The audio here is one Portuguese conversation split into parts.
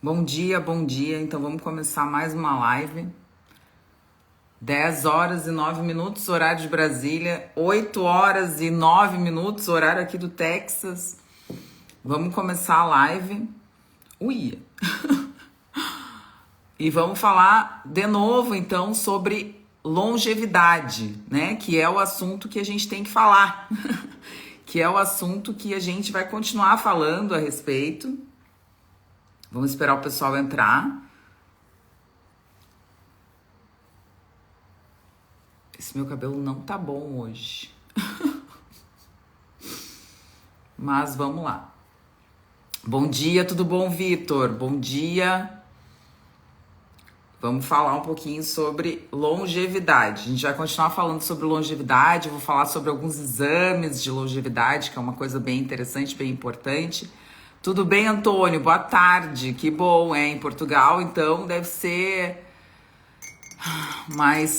Bom dia, bom dia. Então vamos começar mais uma live. 10 horas e 9 minutos, horário de Brasília. 8 horas e 9 minutos, horário aqui do Texas. Vamos começar a live. Ui! E vamos falar de novo, então, sobre longevidade, né? Que é o assunto que a gente tem que falar. Que é o assunto que a gente vai continuar falando a respeito. Vamos esperar o pessoal entrar. Esse meu cabelo não tá bom hoje. Mas vamos lá. Bom dia, tudo bom, Vitor? Bom dia. Vamos falar um pouquinho sobre longevidade. A gente vai continuar falando sobre longevidade. Eu vou falar sobre alguns exames de longevidade, que é uma coisa bem interessante, bem importante. Tudo bem, Antônio? Boa tarde. Que bom, é em Portugal, então deve ser mais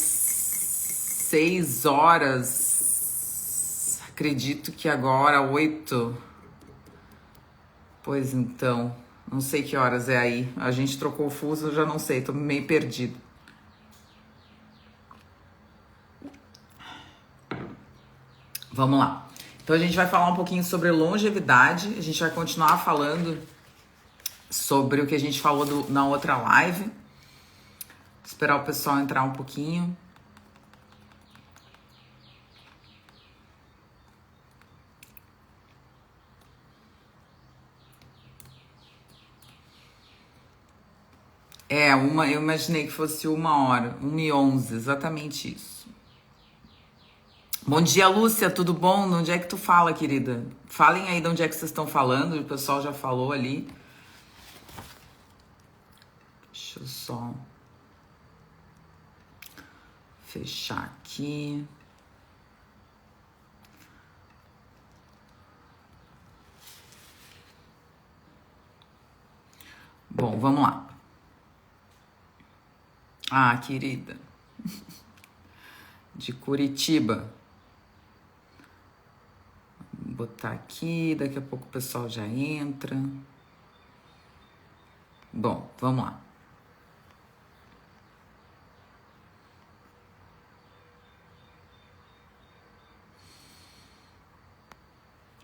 6 horas. Acredito que agora 8. Pois então, não sei que horas é aí. A gente trocou o fuso, eu já não sei, tô meio perdido. Vamos lá. Então a gente vai falar um pouquinho sobre longevidade. A gente vai continuar falando sobre o que a gente falou na outra live. Vou esperar o pessoal entrar um pouquinho. Eu imaginei que fosse 1 hora, 1h11, exatamente isso. Bom dia, Lúcia, tudo bom? De onde é que tu fala, querida? Falem aí de onde é que vocês estão falando, o pessoal já falou ali. Deixa eu só fechar aqui. Bom, vamos lá. Ah, querida. De Curitiba. Vou botar aqui, daqui a pouco o pessoal já entra. Bom, vamos lá.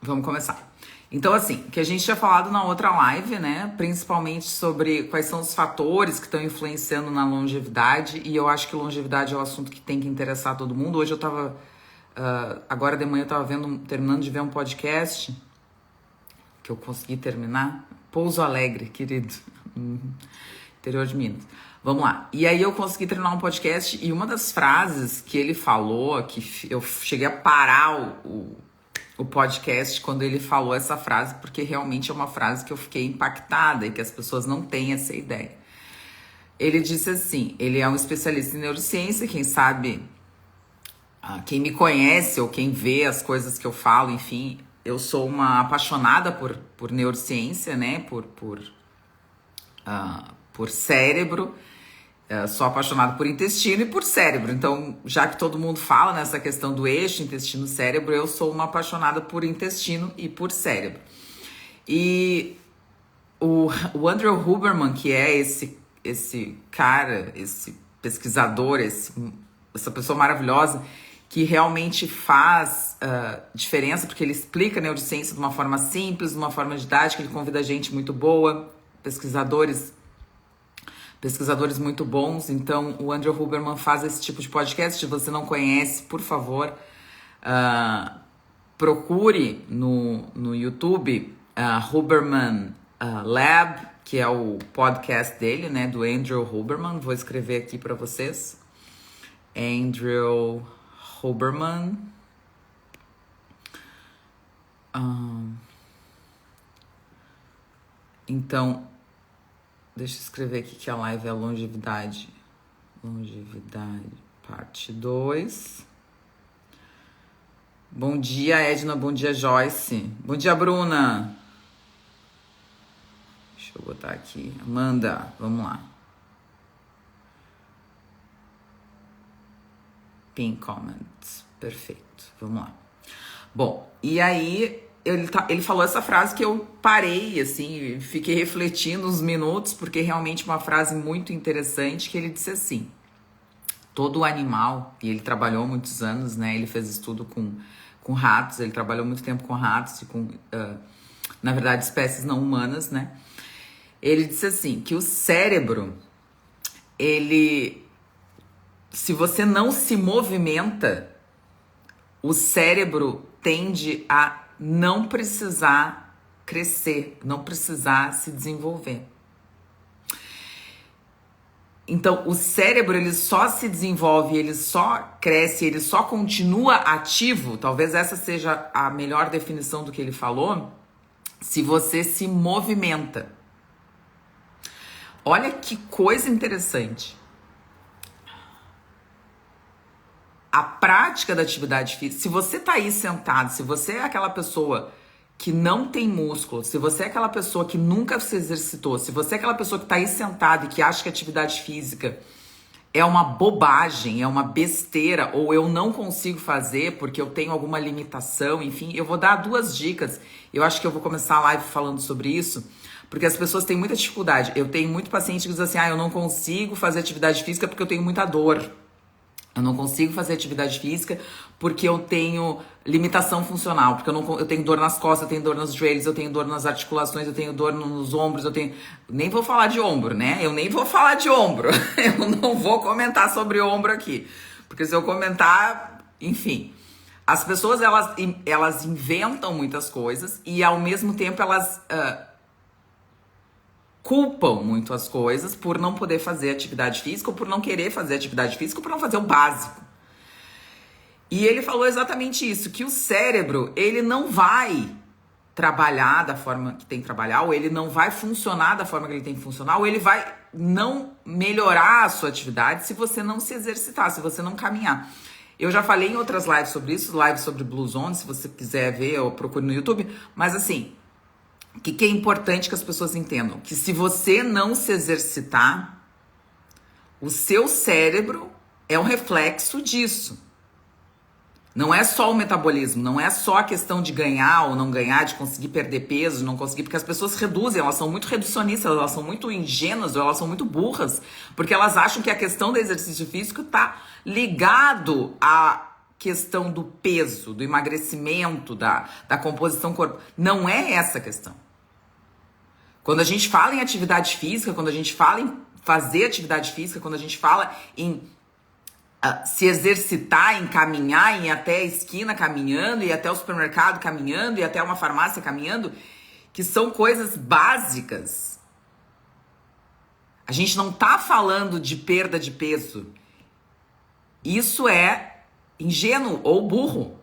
Vamos começar. Então, assim, que a gente tinha falado na outra live, né? Principalmente sobre quais são os fatores que estão influenciando na longevidade. E eu acho que longevidade é o assunto que tem que interessar todo mundo. Hoje eu tava... agora de manhã eu tava terminando de ver um podcast que eu consegui terminar. Pouso Alegre, querido. Interior de Minas. Vamos lá. E aí eu consegui terminar um podcast e uma das frases que ele falou, que eu cheguei a parar o podcast quando ele falou essa frase, porque realmente é uma frase que eu fiquei impactada e que as pessoas não têm essa ideia. Ele disse assim, ele é um especialista em neurociência, quem sabe, quem me conhece ou quem vê as coisas que eu falo, enfim, eu sou uma apaixonada por neurociência, né, por cérebro. Sou apaixonada por intestino e por cérebro. Então, já que todo mundo fala nessa questão do eixo intestino-cérebro, eu sou uma apaixonada por intestino e por cérebro. E o Andrew Huberman, que é esse cara, esse pesquisador, essa pessoa maravilhosa, que realmente faz diferença, porque ele explica a neurociência de uma forma simples, de uma forma didática, ele convida gente muito boa, pesquisadores muito bons. Então, o Andrew Huberman faz esse tipo de podcast. Se você não conhece, por favor, procure no YouTube Huberman Lab, que é o podcast dele, né, do Andrew Huberman. Vou escrever aqui para vocês. Andrew Huberman. Então, deixa eu escrever aqui que a live é longevidade. Longevidade, parte 2. Bom dia, Edna. Bom dia, Joyce. Bom dia, Bruna. Deixa eu botar aqui. Amanda, vamos lá. Pin comments. Perfeito. Vamos lá. Bom, e aí ele falou essa frase que eu parei, assim, fiquei refletindo uns minutos, porque realmente uma frase muito interessante, que ele disse assim: todo animal, e ele trabalhou muitos anos, né? Ele fez estudo com ratos, ele trabalhou muito tempo com ratos e com, na verdade, espécies não humanas, né? Ele disse assim, que o cérebro, se você não se movimenta, o cérebro tende a não precisar crescer, não precisar se desenvolver. Então, o cérebro, ele só se desenvolve, ele só cresce, ele só continua ativo, talvez essa seja a melhor definição do que ele falou, se você se movimenta. Olha que coisa interessante. A prática da atividade física, se você tá aí sentado, se você é aquela pessoa que não tem músculo, se você é aquela pessoa que nunca se exercitou, se você é aquela pessoa que tá aí sentado e que acha que atividade física é uma bobagem, é uma besteira, ou eu não consigo fazer porque eu tenho alguma limitação, enfim, eu vou dar 2 dicas. Eu acho que eu vou começar a live falando sobre isso, porque as pessoas têm muita dificuldade. Eu tenho muito paciente que diz assim, eu não consigo fazer atividade física porque eu tenho muita dor. Eu não consigo fazer atividade física porque eu tenho limitação funcional, porque eu tenho dor nas costas, eu tenho dor nos joelhos, eu tenho dor nas articulações, eu tenho dor nos ombros, nem vou falar de ombro, né? Eu nem vou falar de ombro. Eu não vou comentar sobre ombro aqui. Porque se eu comentar, enfim. As pessoas, elas inventam muitas coisas e ao mesmo tempo elas culpam muito as coisas por não poder fazer atividade física, ou por não querer fazer atividade física, ou por não fazer o básico. E ele falou exatamente isso, que o cérebro, ele não vai trabalhar da forma que tem que trabalhar, ou ele não vai funcionar da forma que ele tem que funcionar, ou ele vai não melhorar a sua atividade se você não se exercitar, se você não caminhar. Eu já falei em outras lives sobre isso, lives sobre Blue Zone, se você quiser ver, eu procuro no YouTube, mas assim, o que é importante que as pessoas entendam? Que se você não se exercitar, o seu cérebro é um reflexo disso. Não é só o metabolismo, não é só a questão de ganhar ou não ganhar, de conseguir perder peso, não conseguir, porque as pessoas reduzem, elas são muito reducionistas, elas são muito ingênuas, elas são muito burras, porque elas acham que a questão do exercício físico está ligado à questão do peso, do emagrecimento, da composição corporal. Não é essa a questão. Quando a gente fala em atividade física, quando a gente fala em fazer atividade física, quando a gente fala em se exercitar, em caminhar, em ir até a esquina caminhando, ir até o supermercado caminhando, ir até uma farmácia caminhando, que são coisas básicas. A gente não tá falando de perda de peso. Isso é ingênuo ou burro.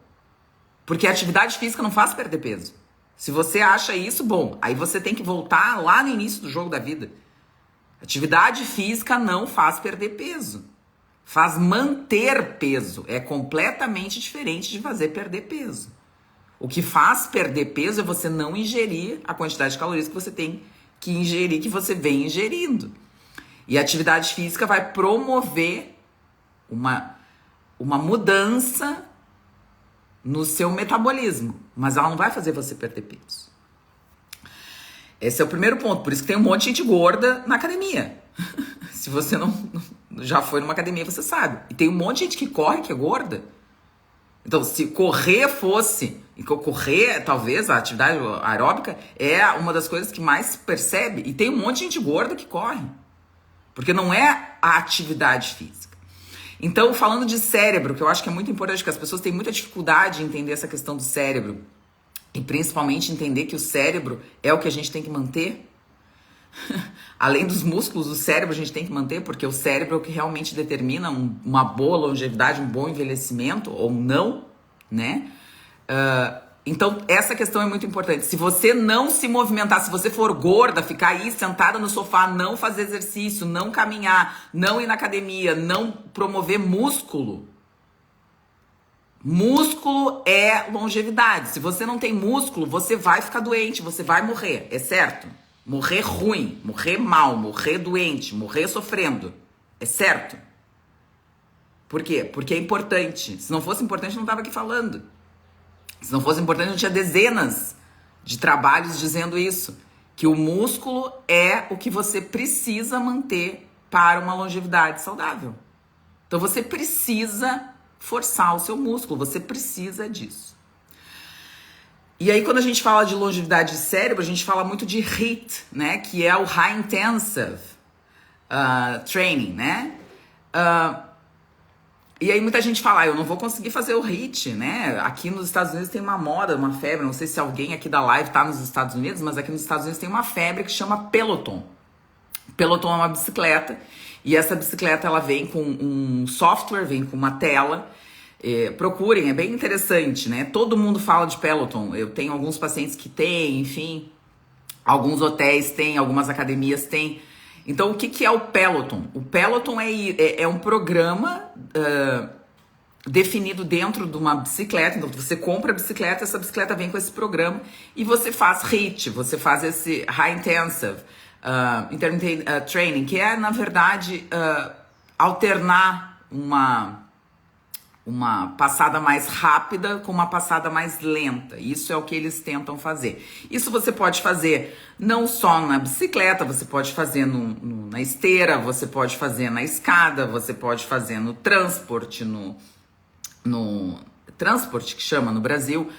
Porque a atividade física não faz perder peso. Se você acha isso, bom, aí você tem que voltar lá no início do jogo da vida. Atividade física não faz perder peso. Faz manter peso. É completamente diferente de fazer perder peso. O que faz perder peso é você não ingerir a quantidade de calorias que você tem que ingerir, que você vem ingerindo. E a atividade física vai promover uma mudança no seu metabolismo, mas ela não vai fazer você perder peso. Esse é o primeiro ponto, por isso que tem um monte de gente gorda na academia. Se você não já foi numa academia, você sabe. E tem um monte de gente que corre que é gorda. Então, se correr fosse, e correr, talvez, a atividade aeróbica é uma das coisas que mais se percebe. E tem um monte de gente gorda que corre. Porque não é a atividade física. Então, falando de cérebro, que eu acho que é muito importante, que as pessoas têm muita dificuldade em entender essa questão do cérebro. E principalmente entender que o cérebro é o que a gente tem que manter. Além dos músculos, o cérebro a gente tem que manter, porque o cérebro é o que realmente determina uma boa longevidade, um bom envelhecimento, ou não, né? Então, essa questão é muito importante. Se você não se movimentar, se você for gorda, ficar aí sentada no sofá, não fazer exercício, não caminhar, não ir na academia, não promover músculo. Músculo é longevidade. Se você não tem músculo, você vai ficar doente, você vai morrer, é certo? Morrer ruim, morrer mal, morrer doente, morrer sofrendo, é certo? Por quê? Porque é importante. Se não fosse importante, eu não estava aqui falando. Se não fosse importante, eu tinha dezenas de trabalhos dizendo isso. Que o músculo é o que você precisa manter para uma longevidade saudável. Então você precisa forçar o seu músculo, você precisa disso. E aí quando a gente fala de longevidade de cérebro, a gente fala muito de HIIT, né? Que é o High Intensive Training, né? E aí muita gente fala, eu não vou conseguir fazer o HIIT, né? Aqui nos Estados Unidos tem uma moda, uma febre, não sei se alguém aqui da live tá nos Estados Unidos, mas aqui nos Estados Unidos tem uma febre que chama Peloton. Peloton é uma bicicleta, e essa bicicleta ela vem com um software, vem com uma tela. Procurem, é bem interessante, né? Todo mundo fala de Peloton. Eu tenho alguns pacientes que têm, enfim, alguns hotéis têm, algumas academias têm. Então, o que é o Peloton? O Peloton é um programa definido dentro de uma bicicleta. Então, você compra a bicicleta, essa bicicleta vem com esse programa e você faz HIIT, você faz esse High Intensive Intermittent Training, que é, na verdade, alternar uma passada mais rápida com uma passada mais lenta. Isso é o que eles tentam fazer. Isso você pode fazer não só na bicicleta, você pode fazer na esteira, você pode fazer na escada, você pode fazer no transporte, no transporte que chama no Brasil.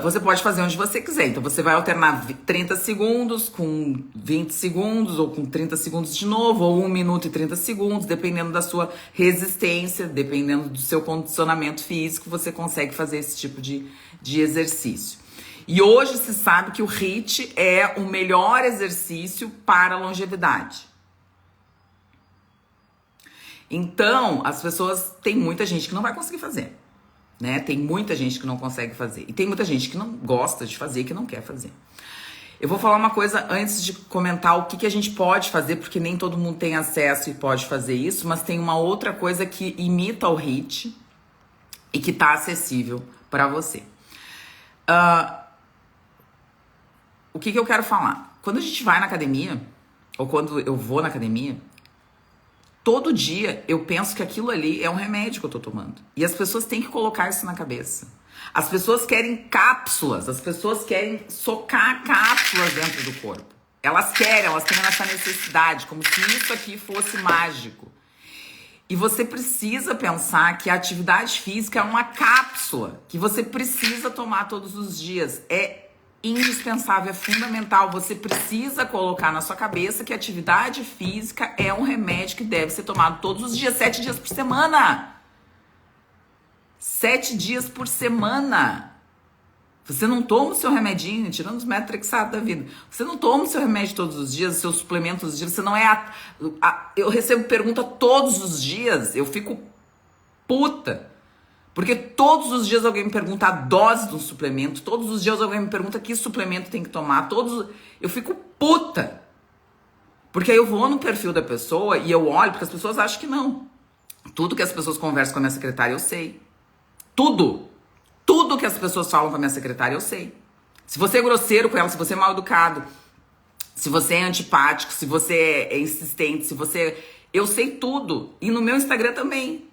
Você pode fazer onde você quiser. Então você vai alternar 30 segundos com 20 segundos, ou com 30 segundos de novo, ou 1 minuto e 30 segundos, dependendo da sua resistência, dependendo do seu condicionamento físico, você consegue fazer esse tipo de exercício. E hoje se sabe que o HIIT é o melhor exercício para a longevidade. Então, tem muita gente que não vai conseguir fazer. Né? Tem muita gente que não consegue fazer. E tem muita gente que não gosta de fazer, que não quer fazer. Eu vou falar uma coisa antes de comentar o que a gente pode fazer, porque nem todo mundo tem acesso e pode fazer isso, mas tem uma outra coisa que imita o HIIT e que está acessível para você. O que eu quero falar? Quando a gente vai na academia, ou quando eu vou na academia, todo dia eu penso que aquilo ali é um remédio que eu tô tomando. E as pessoas têm que colocar isso na cabeça. As pessoas querem cápsulas, as pessoas querem socar cápsulas dentro do corpo. Elas têm essa necessidade, como se isso aqui fosse mágico. E você precisa pensar que a atividade física é uma cápsula que você precisa tomar todos os dias. É indispensável, é fundamental. Você precisa colocar na sua cabeça que a atividade física é um remédio que deve ser tomado todos os dias, 7 dias por semana. 7 dias por semana. Você não toma o seu remedinho, tirando os metrexados da vida. Você não toma o seu remédio todos os dias, os seus suplementos todos os dias. Você não é... Eu recebo pergunta todos os dias. Eu fico puta. Porque todos os dias alguém me pergunta a dose do suplemento, todos os dias alguém me pergunta que suplemento tem que tomar, eu fico puta. Porque aí eu vou no perfil da pessoa e eu olho, porque as pessoas acham que não. Tudo que as pessoas conversam com a minha secretária, eu sei. Tudo que as pessoas falam com a minha secretária, eu sei. Se você é grosseiro com ela, se você é mal educado, se você é antipático, se você é insistente, eu sei tudo. E no meu Instagram também.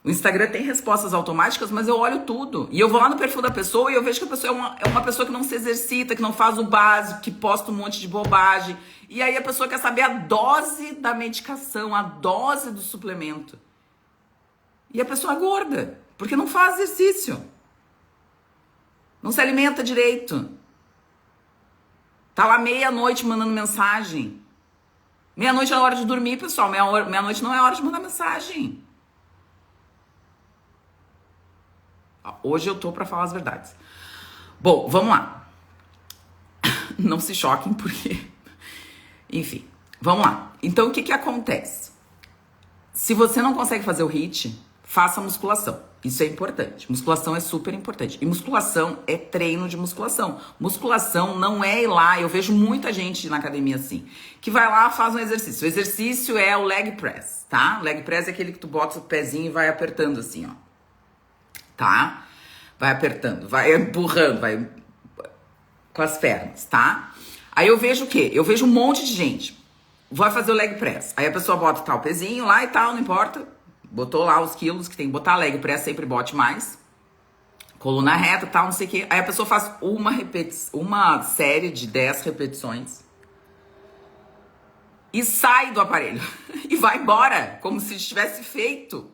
O Instagram tem respostas automáticas, mas eu olho tudo. E eu vou lá no perfil da pessoa e eu vejo que a pessoa é uma pessoa que não se exercita, que não faz o básico, que posta um monte de bobagem. E aí a pessoa quer saber a dose da medicação, a dose do suplemento. E a pessoa é gorda, porque não faz exercício. Não se alimenta direito. Tá lá meia-noite mandando mensagem. Meia-noite é a hora de dormir, pessoal. Meia-noite não é hora de mandar mensagem. Hoje eu tô pra falar as verdades. Bom, vamos lá. Não se choquem, porque... Enfim, vamos lá. Então, o que acontece? Se você não consegue fazer o HIIT, faça musculação. Isso é importante. Musculação é super importante. E musculação é treino de musculação. Musculação não é ir lá... Eu vejo muita gente na academia assim, que vai lá e faz um exercício. O exercício é o leg press, tá? O leg press é aquele que tu bota o pezinho e vai apertando assim, ó. Tá? Vai apertando, vai empurrando, vai com as pernas, tá? Aí eu vejo o quê? Eu vejo um monte de gente. Vai fazer o leg press. Aí a pessoa bota tal pezinho lá e tal, não importa. Botou lá os quilos que tem que botar. Leg press sempre bote mais. coluna reta, tal, não sei o quê. Aí a pessoa faz uma série de 10 repetições e sai do aparelho e vai embora, como se tivesse feito.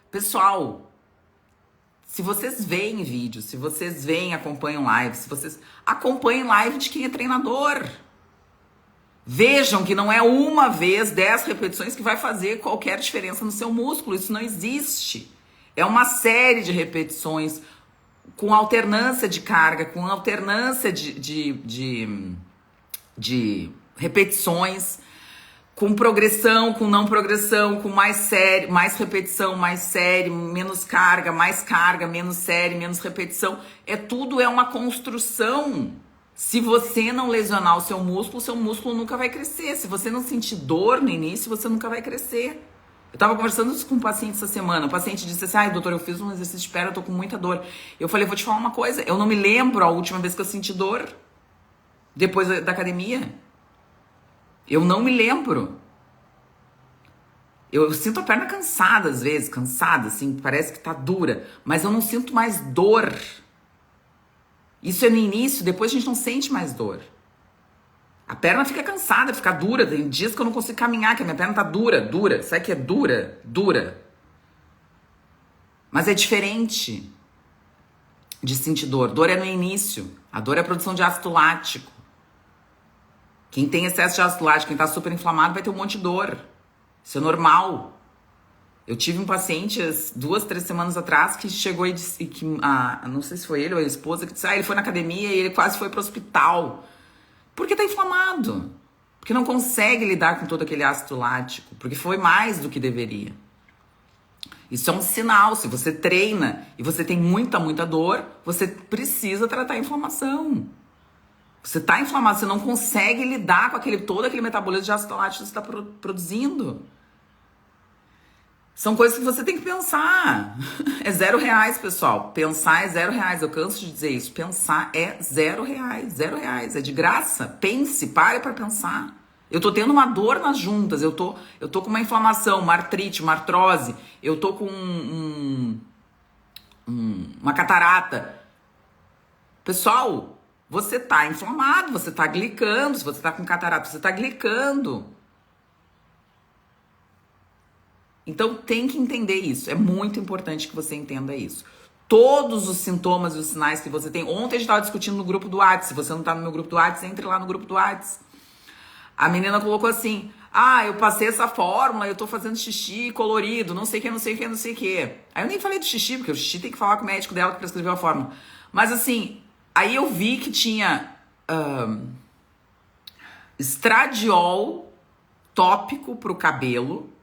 Pessoal, se vocês veem vídeo, se vocês veem, acompanham live, se vocês acompanhem live de quem é treinador, vejam que não é uma vez 10 repetições que vai fazer qualquer diferença no seu músculo. Isso não existe. É uma série de repetições com alternância de carga, com alternância de repetições, com progressão, com não progressão, com mais série, mais repetição, mais série, menos carga, menos série, menos repetição. Tudo é uma construção. Se você não lesionar o seu músculo nunca vai crescer. Se você não sentir dor no início, você nunca vai crescer. Eu tava conversando isso com um paciente essa semana. O paciente disse assim: ai, doutor, eu fiz um exercício de perna, eu tô com muita dor. Eu falei: vou te falar uma coisa, eu não me lembro a última vez que eu senti dor depois da academia. Eu não me lembro. Eu sinto a perna cansada às vezes, cansada, assim, parece que tá dura, mas eu não sinto mais dor. Isso é no início, depois a gente não sente mais dor. A perna fica cansada, fica dura. Tem dias que eu não consigo caminhar, que a minha perna tá dura. Sabe que é dura? Mas é diferente de sentir dor. Dor é no início. A dor é a produção de ácido lático. Quem tem excesso de ácido lático, quem tá super inflamado, vai ter um monte de dor. Isso é normal. Eu tive um paciente 2, 3 semanas atrás que chegou e disse que, não sei se foi ele ou a esposa, que disse: ele foi na academia e ele quase foi pro hospital. Porque tá inflamado. Porque não consegue lidar com todo aquele ácido lático. Porque foi mais do que deveria. Isso é um sinal. Se você treina e você tem muita dor, você precisa tratar a inflamação. Você tá inflamado, você não consegue lidar com todo aquele metabolismo de ácido lático que você está produzindo. São coisas que você tem que pensar. É R$0, pessoal. Pensar é R$0. Eu canso de dizer isso. Pensar é R$0. R$0. É de graça. Pense, pare para pensar. Eu tô tendo uma dor nas juntas. Eu tô com uma inflamação, uma artrite, uma artrose. Eu tô com uma catarata. Pessoal, você tá inflamado, você tá glicando. Se você tá com catarata, você tá glicando. Então tem que entender isso. É muito importante que você entenda isso. Todos os sintomas e os sinais que você tem. Ontem a gente estava discutindo no grupo do WhatsApp. Se você não está no meu grupo do WhatsApp, entre lá no grupo do WhatsApp. A menina colocou assim: eu passei essa fórmula, eu tô fazendo xixi colorido, não sei o que. Aí eu nem falei do xixi, porque o xixi tem que falar com o médico dela que prescreveu a fórmula. Mas assim, aí eu vi que tinha estradiol tópico pro cabelo.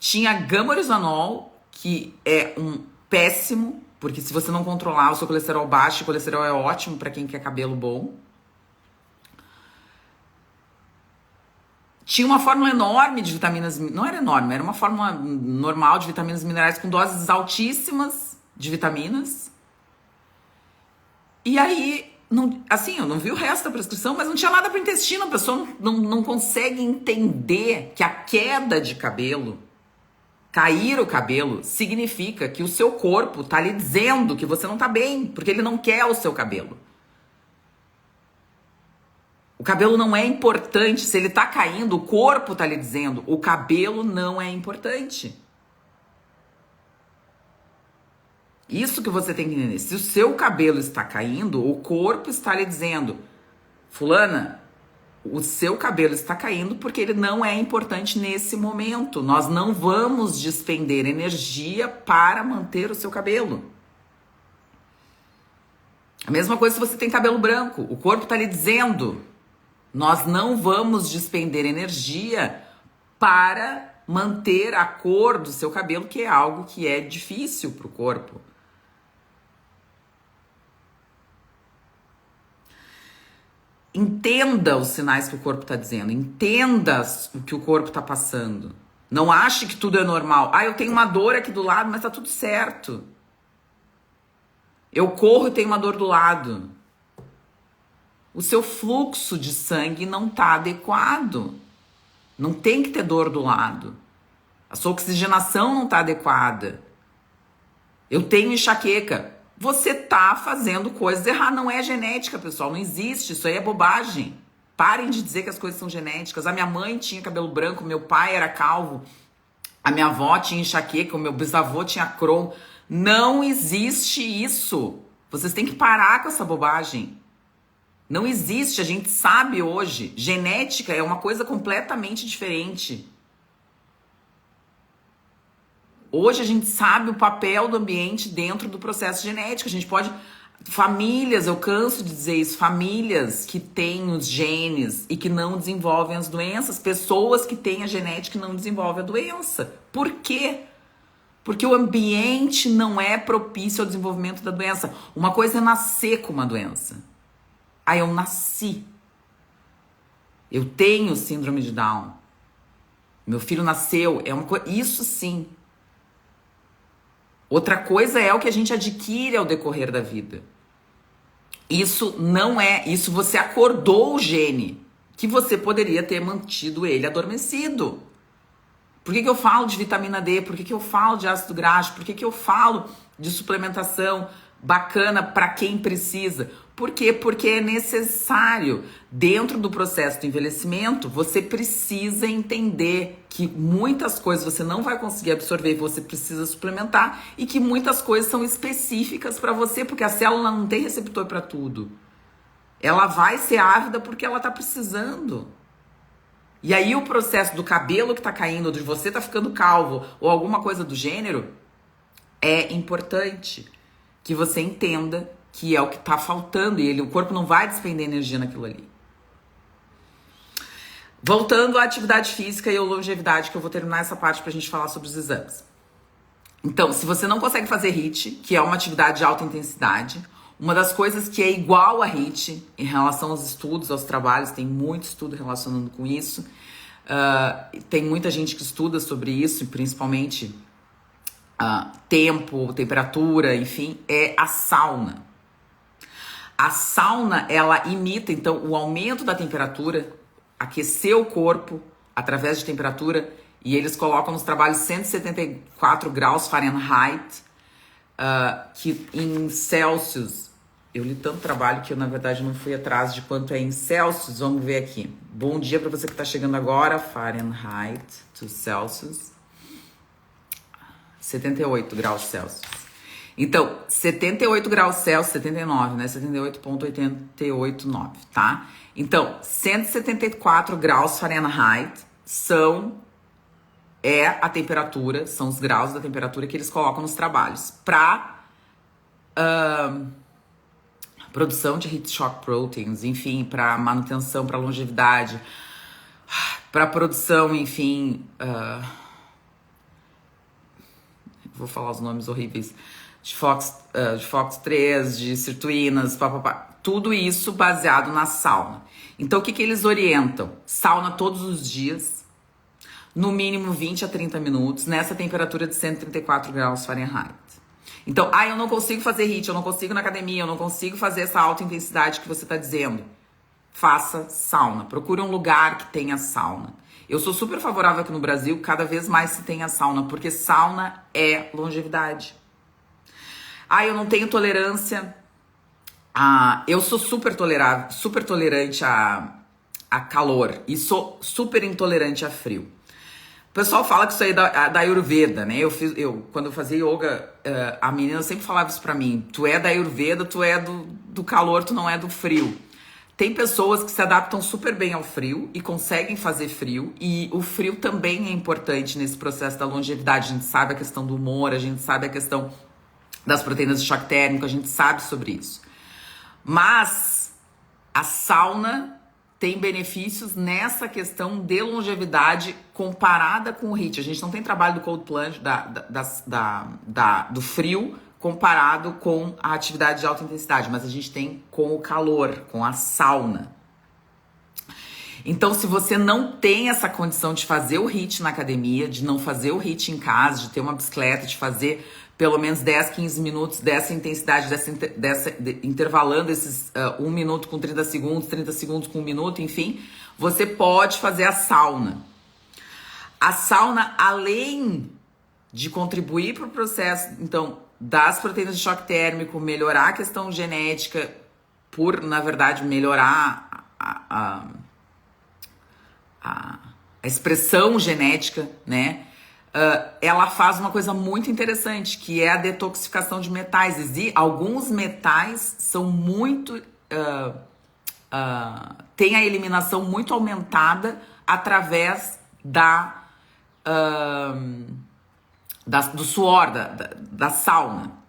Tinha gama-orizanol, que é um péssimo, porque se você não controlar o seu colesterol baixo, o colesterol é ótimo para quem quer cabelo bom. Tinha uma fórmula enorme de vitaminas, não era enorme, era uma fórmula normal de vitaminas minerais com doses altíssimas de vitaminas. E aí, eu não vi o resto da prescrição, mas não tinha nada para o intestino. A pessoa não consegue entender que a queda de cabelo, cair o cabelo, significa que o seu corpo tá lhe dizendo que você não tá bem, porque ele não quer o seu cabelo. O cabelo não é importante. Se ele tá caindo, o corpo tá lhe dizendo: o cabelo não é importante. Isso que você tem que entender. Se o seu cabelo está caindo, o corpo está lhe dizendo: fulana, o seu cabelo está caindo porque ele não é importante nesse momento. Nós não vamos despender energia para manter o seu cabelo. A mesma coisa se você tem cabelo branco. O corpo está lhe dizendo: nós não vamos despender energia para manter a cor do seu cabelo, que é algo que é difícil para o corpo. Entenda os sinais que o corpo está dizendo. Entenda o que o corpo está passando. Não ache que tudo é normal. Eu tenho uma dor aqui do lado, mas tá tudo certo. Eu corro e tenho uma dor do lado. O seu fluxo de sangue não tá adequado. Não tem que ter dor do lado. A sua oxigenação não tá adequada. Eu tenho enxaqueca. Você tá fazendo coisas erradas. Não é genética, pessoal. Não existe. Isso aí é bobagem. Parem de dizer que as coisas são genéticas. A minha mãe tinha cabelo branco, meu pai era calvo, a minha avó tinha enxaqueca, o meu bisavô tinha Crohn. Não existe isso. Vocês têm que parar com essa bobagem. Não existe, a gente sabe hoje. Genética é uma coisa completamente diferente. Hoje a gente sabe o papel do ambiente dentro do processo genético. A gente pode... Famílias, eu canso de dizer isso, famílias que têm os genes e que não desenvolvem as doenças, pessoas que têm a genética e não desenvolvem a doença. Por quê? Porque o ambiente não é propício ao desenvolvimento da doença. Uma coisa é nascer com uma doença. Aí eu nasci. Eu tenho síndrome de Down. Meu filho nasceu, é uma coisa, isso sim. Outra coisa é o que a gente adquire ao decorrer da vida. Isso não é, isso você acordou o gene, que você poderia ter mantido ele adormecido. Por que eu falo de vitamina D? Por que eu falo de ácido graxo? Por que eu falo de suplementação bacana para quem precisa? Por quê? Porque é necessário. Dentro do processo do envelhecimento, você precisa entender que muitas coisas você não vai conseguir absorver, você precisa suplementar, e que muitas coisas são específicas para você, porque a célula não tem receptor para tudo. Ela vai ser ávida porque ela está precisando. E aí o processo do cabelo que tá caindo, de você tá ficando calvo ou alguma coisa do gênero, é importante que você entenda que é o que tá faltando e o corpo não vai despender energia naquilo ali. Voltando à atividade física e à longevidade, que eu vou terminar essa parte pra gente falar sobre os exames. Então, se você não consegue fazer HIIT, que é uma atividade de alta intensidade, uma das coisas que é igual a HIIT em relação aos estudos, aos trabalhos, tem muito estudo relacionando com isso. Tem muita gente que estuda sobre isso, principalmente tempo, temperatura, enfim, é a sauna. A sauna, ela imita, então, o aumento da temperatura, aquecer o corpo através de temperatura, e eles colocam nos trabalhos 174 graus Fahrenheit, que em Celsius, eu li tanto trabalho que eu, na verdade, não fui atrás de quanto é em Celsius. Vamos ver aqui. Bom dia para você que está chegando agora. Fahrenheit to Celsius. 78 graus Celsius. Então, 78 graus Celsius, 79, né? 78,889, tá? Então, 174 graus Fahrenheit é a temperatura, são os graus da temperatura que eles colocam nos trabalhos para produção de heat shock proteins, enfim, para manutenção, para longevidade, para produção, enfim, vou falar os nomes horríveis, de FOX3, de sirtuínas, tudo isso baseado na sauna. Então, o que eles orientam? Sauna todos os dias, no mínimo 20 a 30 minutos, nessa temperatura de 134 graus Fahrenheit. Então, eu não consigo fazer HIIT, eu não consigo na academia, eu não consigo fazer essa alta intensidade que você está dizendo. Faça sauna. Procure um lugar que tenha sauna. Eu sou super favorável aqui no Brasil, cada vez mais se tenha sauna, porque sauna é longevidade. Eu não tenho tolerância. Eu sou super tolerante a calor e sou super intolerante a frio. O pessoal fala que isso aí é da Ayurveda, né? Quando eu fazia yoga, a menina sempre falava isso pra mim. Tu é da Ayurveda, tu é do calor, tu não é do frio. Tem pessoas que se adaptam super bem ao frio e conseguem fazer frio. E o frio também é importante nesse processo da longevidade. A gente sabe a questão do humor, a gente sabe a questão das proteínas de choque térmico, a gente sabe sobre isso. Mas a sauna tem benefícios nessa questão de longevidade comparada com o HIIT. A gente não tem trabalho do cold plunge, do frio, comparado com a atividade de alta intensidade, mas a gente tem com o calor, com a sauna. Então, se você não tem essa condição de fazer o HIIT na academia, de não fazer o HIIT em casa, de ter uma bicicleta, de fazer pelo menos 10, 15 minutos dessa intensidade, intervalando esses 1 minuto com 30 segundos com 1 minuto, enfim, você pode fazer a sauna. A sauna, além de contribuir para o processo, então, das proteínas de choque térmico, melhorar a questão genética, por, na verdade, melhorar a expressão genética, né? Ela faz uma coisa muito interessante, que é a detoxificação de metais. E alguns metais são muito... tem a eliminação muito aumentada através do suor, da sauna.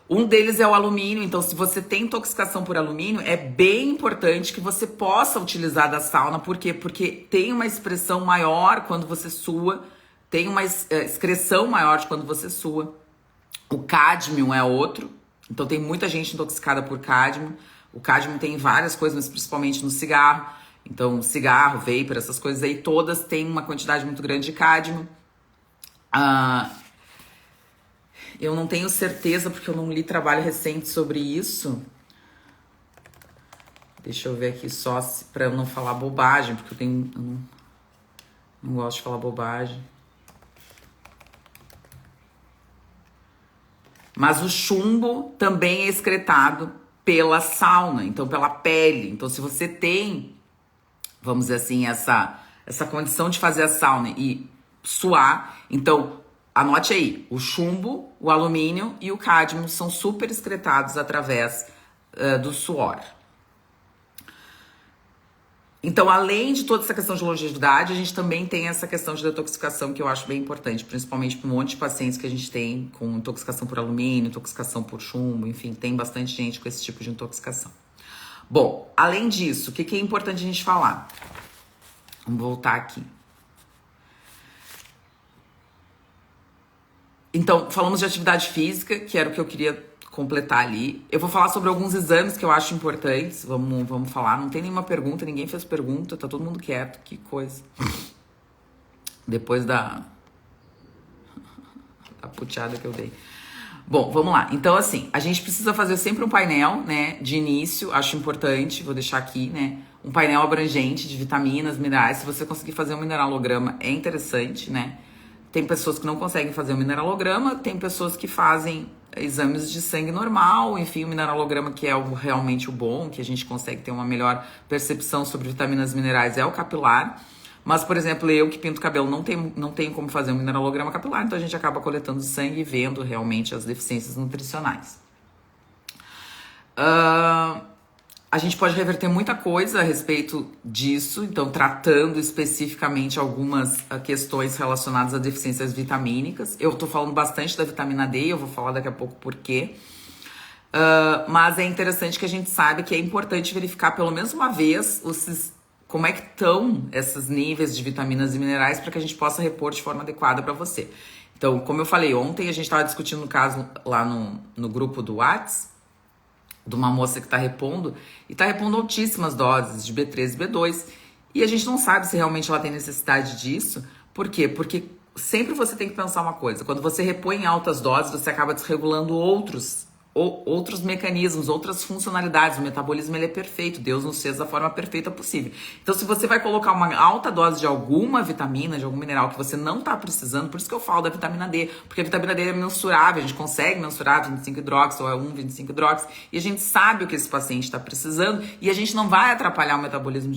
Um deles é o alumínio, então se você tem intoxicação por alumínio, é bem importante que você possa utilizar da sauna. Por quê? Porque tem uma expressão maior quando você sua, tem uma excreção maior de quando você sua. O cádmio é outro, então tem muita gente intoxicada por cádmio. O cádmio tem várias coisas, mas principalmente no cigarro. Então, cigarro, vapor, essas coisas aí, todas têm uma quantidade muito grande de cádmio. Eu não tenho certeza, porque eu não li trabalho recente sobre isso. Deixa eu ver aqui só para eu não falar bobagem, porque eu não gosto de falar bobagem. Mas o chumbo também é excretado pela sauna, então pela pele. Então, se você tem, vamos dizer assim, essa condição de fazer a sauna e suar, então anote aí, o chumbo, o alumínio e o cádmio são super excretados através do suor. Então, além de toda essa questão de longevidade, a gente também tem essa questão de detoxificação, que eu acho bem importante, principalmente para um monte de pacientes que a gente tem com intoxicação por alumínio, intoxicação por chumbo, enfim, tem bastante gente com esse tipo de intoxicação. Bom, além disso, o que é importante a gente falar? Vamos voltar aqui. Então, falamos de atividade física, que era o que eu queria completar ali. Eu vou falar sobre alguns exames que eu acho importantes. Vamos falar. Não tem nenhuma pergunta, ninguém fez pergunta, tá todo mundo quieto. Que coisa. Depois da puteada que eu dei. Bom, vamos lá. Então, assim, a gente precisa fazer sempre um painel, né, de início. Acho importante, vou deixar aqui, né, um painel abrangente de vitaminas, minerais. Se você conseguir fazer um mineralograma, é interessante, né? Tem pessoas que não conseguem fazer um mineralograma, tem pessoas que fazem exames de sangue normal, enfim, o mineralograma que é realmente o bom, que a gente consegue ter uma melhor percepção sobre vitaminas e minerais, é o capilar. Mas, por exemplo, eu que pinto cabelo não tenho como fazer um mineralograma capilar, então a gente acaba coletando sangue e vendo realmente as deficiências nutricionais. A gente pode reverter muita coisa a respeito disso, então tratando especificamente algumas questões relacionadas a deficiências vitamínicas. Eu tô falando bastante da vitamina D, eu vou falar daqui a pouco por quê. Mas é interessante que a gente sabe que é importante verificar pelo menos uma vez como é que estão esses níveis de vitaminas e minerais para que a gente possa repor de forma adequada para você. Então, como eu falei ontem, a gente estava discutindo um caso lá no grupo do WhatsApp, de uma moça que está repondo, e está repondo altíssimas doses de B3 e B2, e a gente não sabe se realmente ela tem necessidade disso. Por quê? Porque sempre você tem que pensar uma coisa, quando você repõe em altas doses, você acaba desregulando outros mecanismos, outras funcionalidades. O metabolismo, ele é perfeito, Deus nos fez da forma perfeita possível. Então, se você vai colocar uma alta dose de alguma vitamina, de algum mineral que você não está precisando, por isso que eu falo da vitamina D, porque a vitamina D é mensurável, a gente consegue mensurar 25-hidrox ou 1,25-hidrox, e a gente sabe o que esse paciente está precisando, e a gente não vai atrapalhar o metabolismo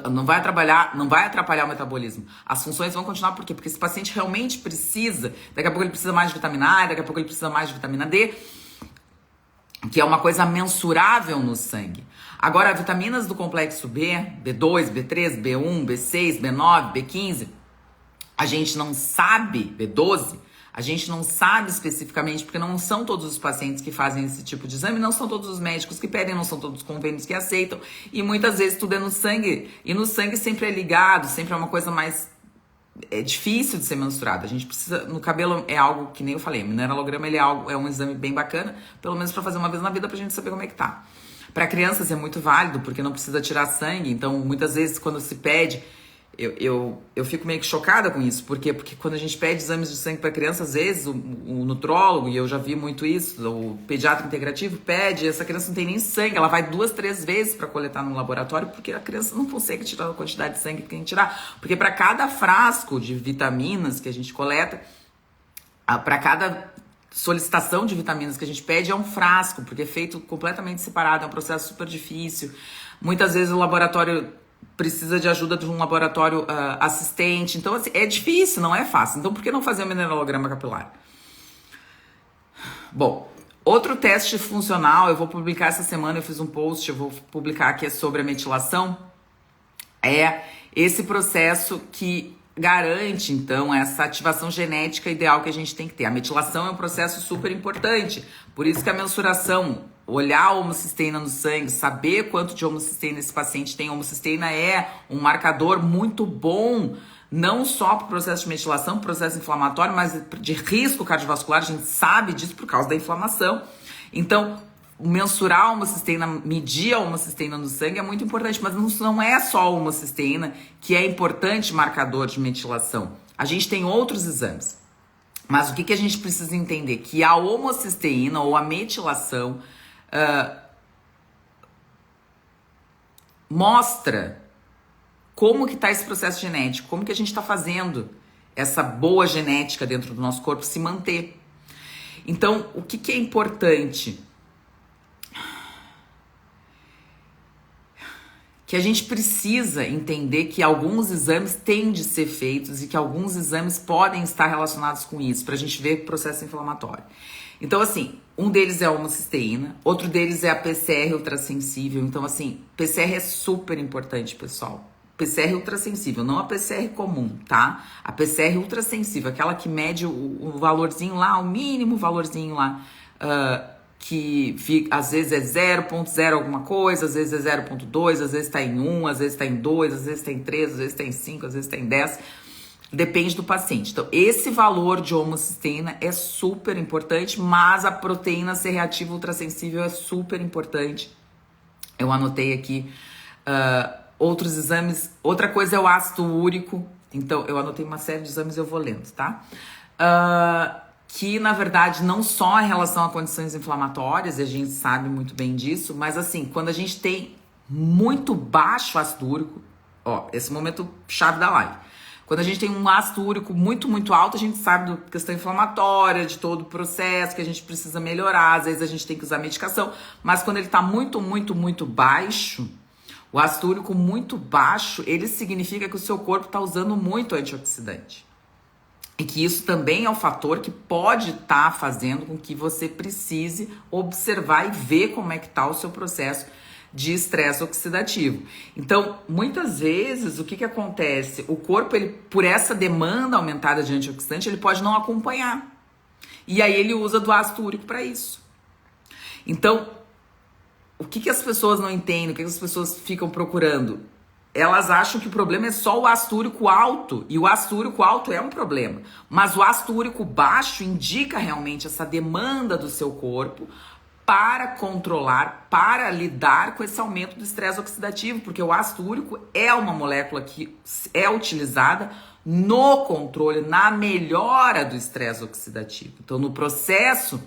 não vai atrapalhar o metabolismo. As funções vão continuar, por quê? Porque esse paciente realmente precisa, daqui a pouco ele precisa mais de vitamina A, daqui a pouco ele precisa mais de vitamina D, que é uma coisa mensurável no sangue. Agora, vitaminas do complexo B, B2, B3, B1, B6, B9, B15, a gente não sabe, B12, a gente não sabe especificamente, porque não são todos os pacientes que fazem esse tipo de exame, não são todos os médicos que pedem, não são todos os convênios que aceitam, e muitas vezes tudo é no sangue, e no sangue sempre é ligado, sempre é uma coisa mais difícil de ser mensurada. A gente precisa, no cabelo é algo que nem eu falei, mineralograma ele é um exame bem bacana, pelo menos para fazer uma vez na vida pra gente saber como é que tá. Para crianças é muito válido, porque não precisa tirar sangue, então muitas vezes quando se pede, eu fico meio que chocada com isso. Por quê? Porque quando a gente pede exames de sangue para criança, às vezes o nutrólogo, e eu já vi muito isso, o pediatra integrativo pede, essa criança não tem nem sangue, ela vai 2, 3 vezes para coletar no laboratório, porque a criança não consegue tirar a quantidade de sangue que tem que tirar. Porque para cada frasco de vitaminas que a gente coleta, para cada solicitação de vitaminas que a gente pede é um frasco, porque é feito completamente separado, é um processo super difícil. Muitas vezes o laboratório precisa de ajuda de um laboratório assistente. Então, assim, é difícil, não é fácil. Então, por que não fazer um mineralograma capilar? Bom, outro teste funcional, eu vou publicar essa semana, eu fiz um post, eu vou publicar aqui sobre a metilação, é esse processo que garante, então, essa ativação genética ideal que a gente tem que ter. A metilação é um processo super importante, por isso que a mensuração, olhar a homocisteína no sangue, saber quanto de homocisteína esse paciente tem. A homocisteína é um marcador muito bom, não só para o processo de metilação, processo inflamatório, mas de risco cardiovascular, a gente sabe disso por causa da inflamação. Então, mensurar a homocisteína, medir a homocisteína no sangue é muito importante, mas não é só a homocisteína que é importante marcador de metilação. A gente tem outros exames. Mas o que a gente precisa entender? Que a homocisteína ou a metilação mostra como que está esse processo genético, como que a gente está fazendo essa boa genética dentro do nosso corpo se manter. Então, o que é importante? Que a gente precisa entender que alguns exames têm de ser feitos e que alguns exames podem estar relacionados com isso, para a gente ver o processo inflamatório. Então, assim, um deles é a homocisteína, outro deles é a PCR ultrassensível. Então, assim, PCR é super importante, pessoal. PCR ultrassensível, não a PCR comum, tá? A PCR ultrassensível, aquela que mede o valorzinho lá, o mínimo valorzinho lá, que fica, às vezes é 0,0 alguma coisa, às vezes é 0,2, às vezes tá em 1, às vezes tá em 2, às vezes tá em 3, às vezes tá em 5, às vezes tá em 10. Depende do paciente. Então, esse valor de homocisteína é super importante, mas a proteína C reativa ultrassensível é super importante. Eu anotei aqui outros exames. Outra coisa é o ácido úrico. Então, eu anotei uma série de exames e eu vou lendo, tá? Que, na verdade, não só em relação a condições inflamatórias, e a gente sabe muito bem disso, mas, assim, quando a gente tem muito baixo ácido úrico, ó, esse momento chave da live. Quando a gente tem um ácido úrico muito, muito alto, a gente sabe da questão inflamatória, de todo o processo que a gente precisa melhorar. Às vezes a gente tem que usar medicação. Mas quando ele está muito, muito, muito baixo, o ácido úrico muito baixo, ele significa que o seu corpo está usando muito antioxidante. E que isso também é um fator que pode estar fazendo com que você precise observar e ver como é que está o seu processo de estresse oxidativo. Então, muitas vezes, o que acontece? O corpo, ele, por essa demanda aumentada de antioxidante, ele pode não acompanhar. E aí ele usa do ácido úrico para isso. Então, o que as pessoas não entendem, o que as pessoas ficam procurando? Elas acham que o problema é só o ácido úrico alto, e o ácido úrico alto é um problema. Mas o ácido úrico baixo indica realmente essa demanda do seu corpo para controlar, para lidar com esse aumento do estresse oxidativo, porque o ácido úrico é uma molécula que é utilizada no controle, na melhora do estresse oxidativo. Então, no processo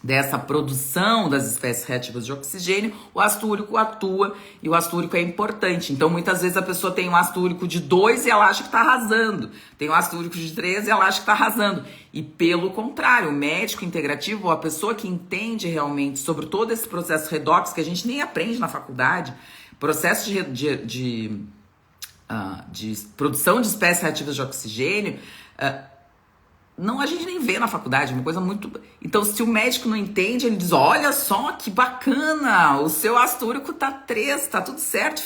dessa produção das espécies reativas de oxigênio, o ácido úrico atua e o ácido úrico é importante. Então, muitas vezes a pessoa tem um ácido úrico de 2 e ela acha que está arrasando. Tem um ácido úrico de 3 e ela acha que está arrasando. E pelo contrário, o médico integrativo, a pessoa que entende realmente sobre todo esse processo redox, que a gente nem aprende na faculdade, processo de produção de espécies reativas de oxigênio, não, a gente nem vê na faculdade, é uma coisa muito... Então, se o médico não entende, ele diz, olha só que bacana, o seu ácido úrico tá 3, tá tudo certo,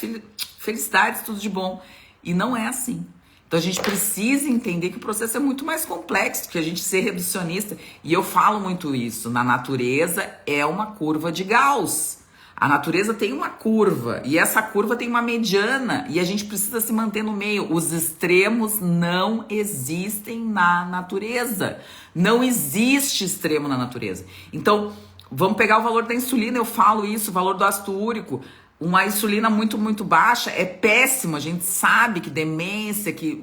felicidades, tudo de bom. E não é assim. Então, a gente precisa entender que o processo é muito mais complexo que a gente ser reducionista. E eu falo muito isso, na natureza é uma curva de Gauss. A natureza tem uma curva, e essa curva tem uma mediana, e a gente precisa se manter no meio. Os extremos não existem na natureza. Não existe extremo na natureza. Então, vamos pegar o valor da insulina, eu falo isso, o valor do ácido úrico. Uma insulina muito, muito baixa é péssimo. A gente sabe que demência, que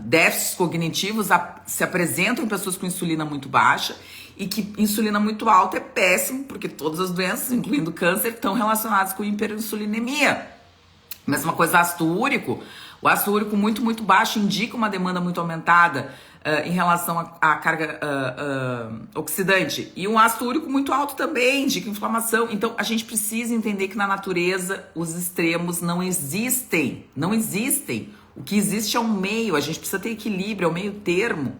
déficits cognitivos se apresentam em pessoas com insulina muito baixa, e que insulina muito alta é péssimo, porque todas as doenças, incluindo câncer, estão relacionadas com hiperinsulinemia. Mesma coisa, ácido úrico. O ácido úrico muito, muito baixo indica uma demanda muito aumentada em relação à carga oxidante. E um ácido úrico muito alto também indica inflamação. Então, a gente precisa entender que na natureza os extremos não existem. Não existem. O que existe é um meio. A gente precisa ter equilíbrio, é o meio termo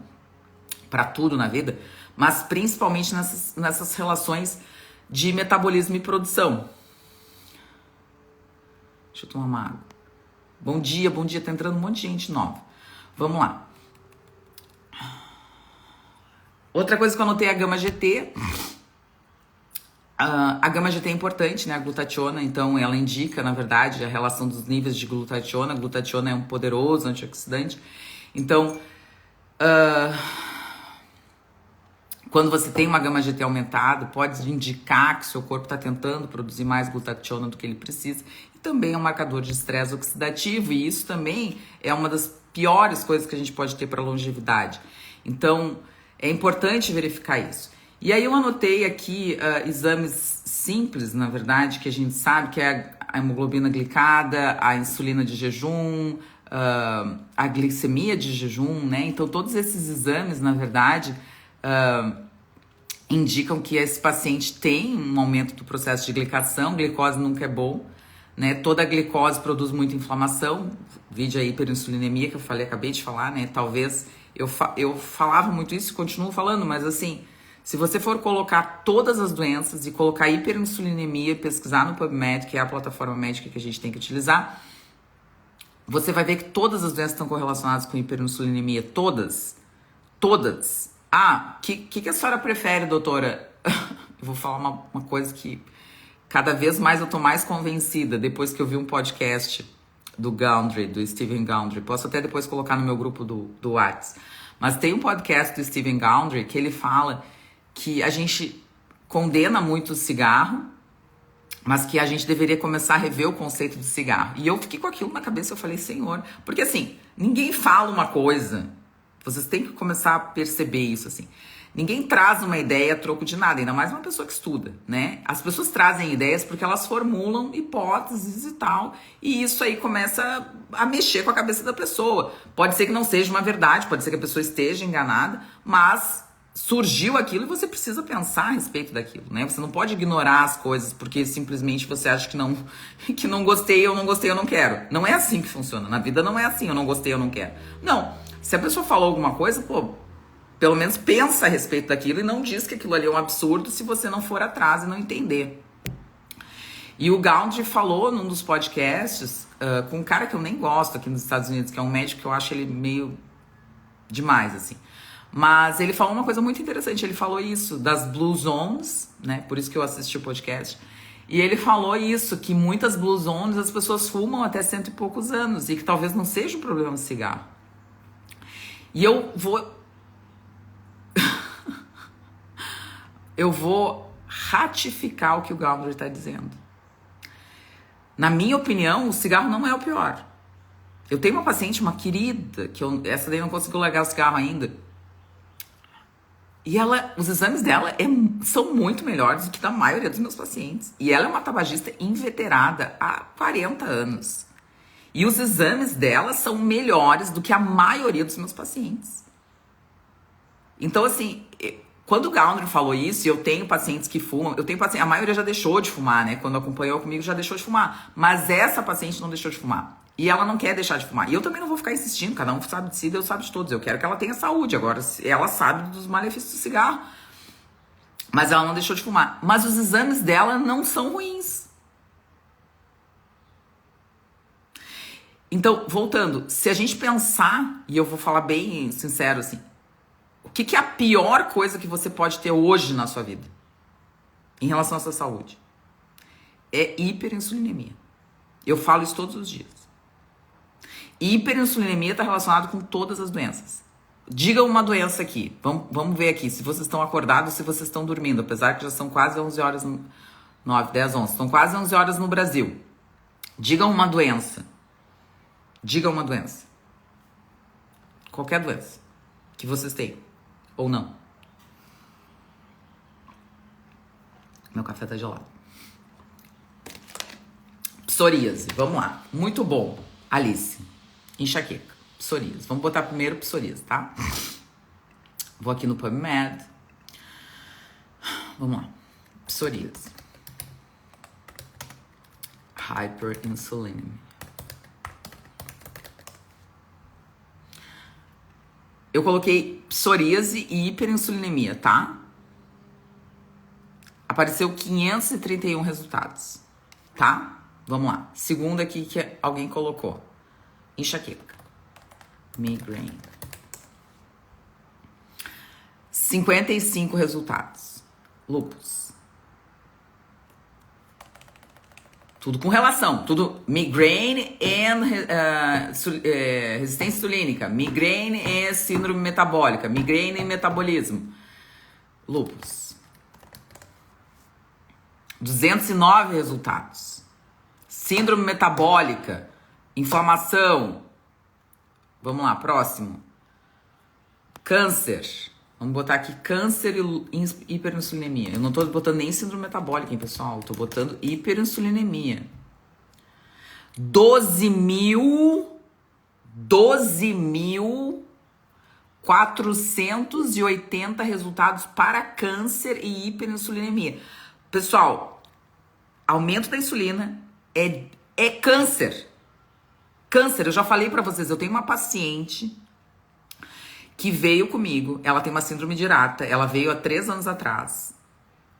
para tudo na vida, mas principalmente nessas relações de metabolismo e produção. Deixa eu tomar uma água. Bom dia, tá entrando um monte de gente nova. Vamos lá. Outra coisa que eu anotei é a gama GT. A gama GT é importante, né? A glutationa, então ela indica, na verdade, a relação dos níveis de glutationa. A glutationa é um poderoso antioxidante. Então, quando você tem uma gama GT aumentada, pode indicar que seu corpo está tentando produzir mais glutationa do que ele precisa. E também é um marcador de estresse oxidativo, e isso também é uma das piores coisas que a gente pode ter para longevidade. Então, é importante verificar isso. E aí eu anotei aqui exames simples, na verdade, que a gente sabe, que é a hemoglobina glicada, a insulina de jejum, a glicemia de jejum, né? Então, todos esses exames, na verdade, indicam que esse paciente tem um aumento do processo de glicação. Glicose nunca é bom, né? Toda a glicose produz muita inflamação. Vídeo aí hiperinsulinemia que eu falei, acabei de falar, né? Talvez eu falava muito isso e continuo falando, mas assim, se você for colocar todas as doenças e colocar hiperinsulinemia, pesquisar no PubMed, que é a plataforma médica que a gente tem que utilizar, você vai ver que todas as doenças estão correlacionadas com hiperinsulinemia. Todas. O que a senhora prefere, doutora? Eu vou falar uma coisa que cada vez mais eu tô mais convencida depois que eu vi um podcast do Gundry, do Stephen Gundry. Posso até depois colocar no meu grupo do WhatsApp. Mas tem um podcast do Stephen Gundry que ele fala que a gente condena muito o cigarro, mas que a gente deveria começar a rever o conceito do cigarro. E eu fiquei com aquilo na cabeça, eu falei, Senhor, porque assim, ninguém fala uma coisa, vocês têm que começar a perceber isso, assim. Ninguém traz uma ideia a troco de nada, ainda mais uma pessoa que estuda, né? As pessoas trazem ideias porque elas formulam hipóteses e tal, e isso aí começa a mexer com a cabeça da pessoa. Pode ser que não seja uma verdade, pode ser que a pessoa esteja enganada, mas surgiu aquilo e você precisa pensar a respeito daquilo, né? Você não pode ignorar as coisas porque simplesmente você acha que não gostei, eu não quero. Não é assim que funciona. Na vida não é assim, eu não gostei, eu não quero. Não. Se a pessoa falou alguma coisa, pelo menos pensa a respeito daquilo e não diz que aquilo ali é um absurdo se você não for atrás e não entender. E o Gundry falou num dos podcasts com um cara que eu nem gosto aqui nos Estados Unidos, que é um médico que eu acho ele meio demais, assim. Mas ele falou uma coisa muito interessante. Ele falou isso das Blue Zones, né? Por isso que eu assisti o podcast. E ele falou isso, que muitas Blue Zones as pessoas fumam até 100 e poucos anos e que talvez não seja um problema do cigarro. E eu vou ratificar o que o Gundry está dizendo. Na minha opinião, o cigarro não é o pior. Eu tenho uma paciente, uma querida, essa daí não conseguiu largar o cigarro ainda. E os exames dela são muito melhores do que da maioria dos meus pacientes. E ela é uma tabagista inveterada há 40 anos. E os exames dela são melhores do que a maioria dos meus pacientes. Então, assim, quando o Gundry falou isso, e eu tenho pacientes que fumam, a maioria já deixou de fumar, né? Quando acompanhou comigo, já deixou de fumar. Mas essa paciente não deixou de fumar. E ela não quer deixar de fumar. E eu também não vou ficar insistindo, cada um sabe de si, Deus sabe de todos. Eu quero que ela tenha saúde. Agora, ela sabe dos malefícios do cigarro. Mas ela não deixou de fumar. Mas os exames dela não são ruins. Então, voltando, se a gente pensar, e eu vou falar bem sincero assim, o que é a pior coisa que você pode ter hoje na sua vida em relação à sua saúde? É hiperinsulinemia. Eu falo isso todos os dias. Hiperinsulinemia está relacionado com todas as doenças. Diga uma doença aqui. Vamos ver aqui se vocês estão acordados, se vocês estão dormindo, apesar que já são quase 11 horas, 9, 10, 11. Estão quase 11 horas no Brasil. Diga uma doença. Diga uma doença. Qualquer doença que vocês têm. Ou não. Meu café tá gelado. Psoríase, vamos lá. Muito bom. Alice, enxaqueca, psoríase. Vamos botar primeiro psoríase, tá? Vou aqui no PubMed. Vamos lá. Psoríase. Hyperinsulinemia. Eu coloquei psoríase e hiperinsulinemia, tá? Apareceu 531 resultados, tá? Vamos lá. Segundo aqui que alguém colocou. Enxaqueca. Migraine. 55 resultados. Lúpus. Tudo com relação. Tudo migraine and resistência insulínica. Migraine e síndrome metabólica. Migraine e metabolismo. Lúpus. 209 resultados. Síndrome metabólica. Inflamação. Vamos lá, próximo. Câncer. Vamos botar aqui câncer e hiperinsulinemia. Eu não tô botando nem síndrome metabólica, hein, pessoal? Eu tô botando hiperinsulinemia. 12.480 resultados para câncer e hiperinsulinemia. Pessoal, aumento da insulina é câncer. Câncer, eu já falei pra vocês, eu tenho uma paciente que veio comigo, ela tem uma síndrome de Irata, ela veio há 3 anos atrás,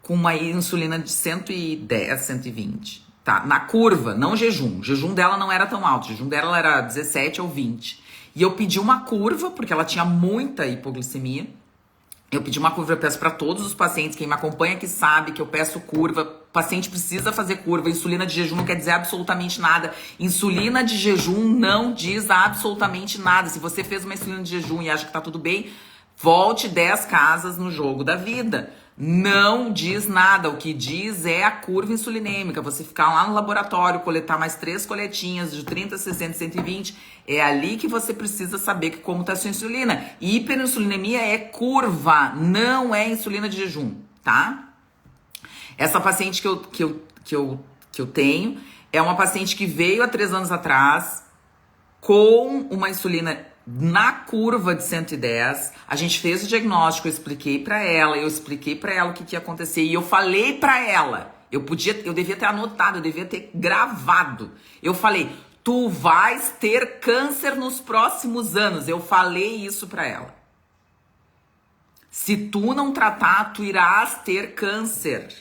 com uma insulina de 110, 120, tá? Na curva, não jejum. O jejum dela não era tão alto, o jejum dela era 17 ou 20. E eu pedi uma curva, porque ela tinha muita hipoglicemia. Eu pedi uma curva, eu peço para todos os pacientes, quem me acompanha que sabe que eu peço curva. O paciente precisa fazer curva. Insulina de jejum não quer dizer absolutamente nada. Insulina de jejum não diz absolutamente nada. Se você fez uma insulina de jejum e acha que tá tudo bem, volte 10 casas no jogo da vida. Não diz nada. O que diz é a curva insulinêmica. Você ficar lá no laboratório, coletar mais 3 coletinhas de 30, 60, 120. É ali que você precisa saber como tá a sua insulina. E hiperinsulinemia é curva, não é insulina de jejum, tá? Essa paciente que eu tenho é uma paciente que veio há 3 anos atrás com uma insulina na curva de 110, a gente fez o diagnóstico, eu expliquei pra ela o que ia acontecer e eu falei pra ela, eu devia ter anotado, eu devia ter gravado. Eu falei, tu vais ter câncer nos próximos anos. Eu falei isso pra ela. Se tu não tratar, tu irás ter câncer.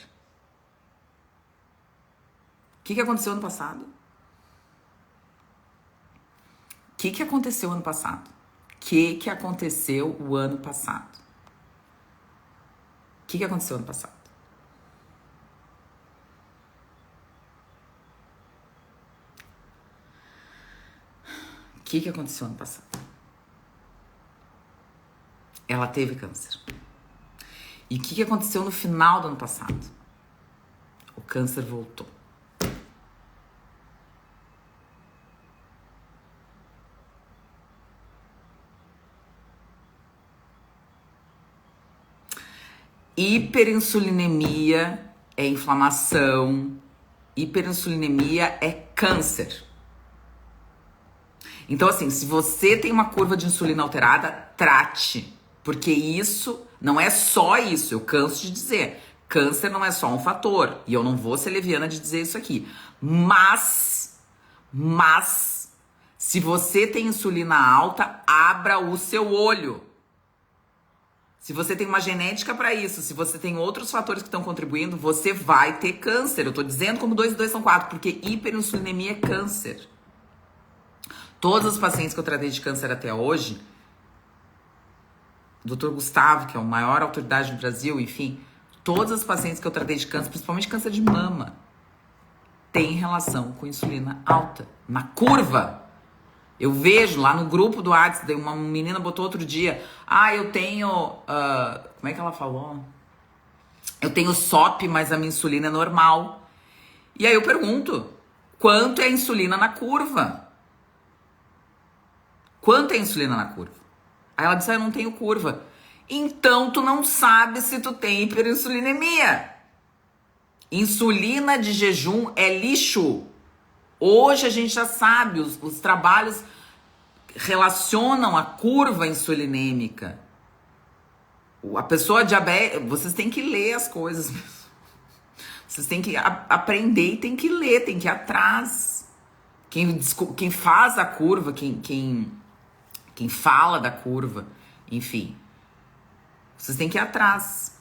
O que aconteceu ano passado? O que aconteceu ano passado? O que aconteceu o ano passado? O que aconteceu ano passado? O que aconteceu ano passado? Ela teve câncer. E o que aconteceu no final do ano passado? O câncer voltou. Hiperinsulinemia é inflamação, hiperinsulinemia é câncer. Então, assim, se você tem uma curva de insulina alterada, trate. Porque isso não é só isso, eu canso de dizer. Câncer não é só um fator. E eu não vou ser leviana de dizer isso aqui. Mas, se você tem insulina alta, abra o seu olho. Se você tem uma genética para isso, se você tem outros fatores que estão contribuindo, você vai ter câncer. Eu tô dizendo como 2 e 2 são 4, porque hiperinsulinemia é câncer. Todos os pacientes que eu tratei de câncer até hoje, o Dr. Gustavo, que é a maior autoridade do Brasil, enfim, todos os pacientes que eu tratei de câncer, principalmente câncer de mama, tem relação com insulina alta. Na curva. Eu vejo lá no grupo do WhatsApp, uma menina botou outro dia, eu tenho, como é que ela falou? Eu tenho SOP, mas a minha insulina é normal. E aí eu pergunto, quanto é a insulina na curva? Quanto é a insulina na curva? Aí ela disse, eu não tenho curva. Então tu não sabe se tu tem hiperinsulinemia. Insulina de jejum é lixo. Hoje a gente já sabe, os trabalhos relacionam a curva insulinêmica. A pessoa diabética, vocês têm que ler as coisas. Vocês têm que aprender e tem que ler, tem que ir atrás. Quem faz a curva, quem fala da curva, enfim. Vocês têm que ir atrás.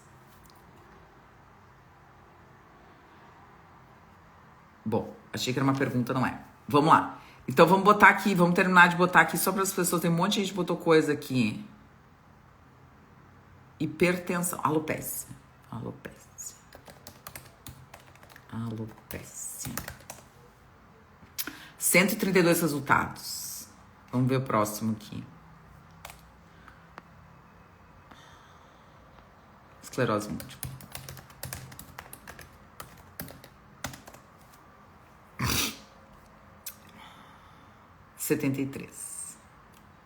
Bom, achei que era uma pergunta, não é. Vamos lá. Então vamos botar aqui, vamos terminar de botar aqui só para as pessoas. Tem um monte de gente que botou coisa aqui. Hipertensão, alopecia. Alopecia. 132 resultados. Vamos ver o próximo aqui. Esclerose múltipla.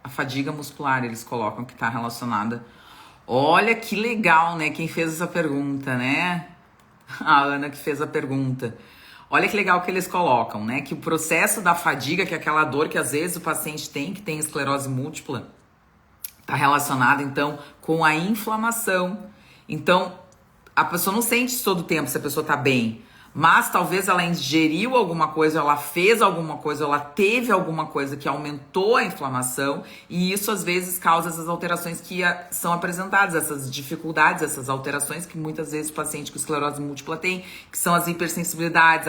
A fadiga muscular, eles colocam que está relacionada. Olha que legal, né? Quem fez essa pergunta, né? A Ana que fez a pergunta. Olha que legal que eles colocam, né? Que o processo da fadiga, que é aquela dor que às vezes o paciente tem, que tem esclerose múltipla, está relacionada, então, com a inflamação. Então, a pessoa não sente isso todo o tempo se a pessoa está bem. Mas talvez ela ingeriu alguma coisa, ela fez alguma coisa, ela teve alguma coisa que aumentou a inflamação, e isso às vezes causa essas alterações que são apresentadas, essas dificuldades, essas alterações que muitas vezes o paciente com esclerose múltipla tem, que são as hipersensibilidades,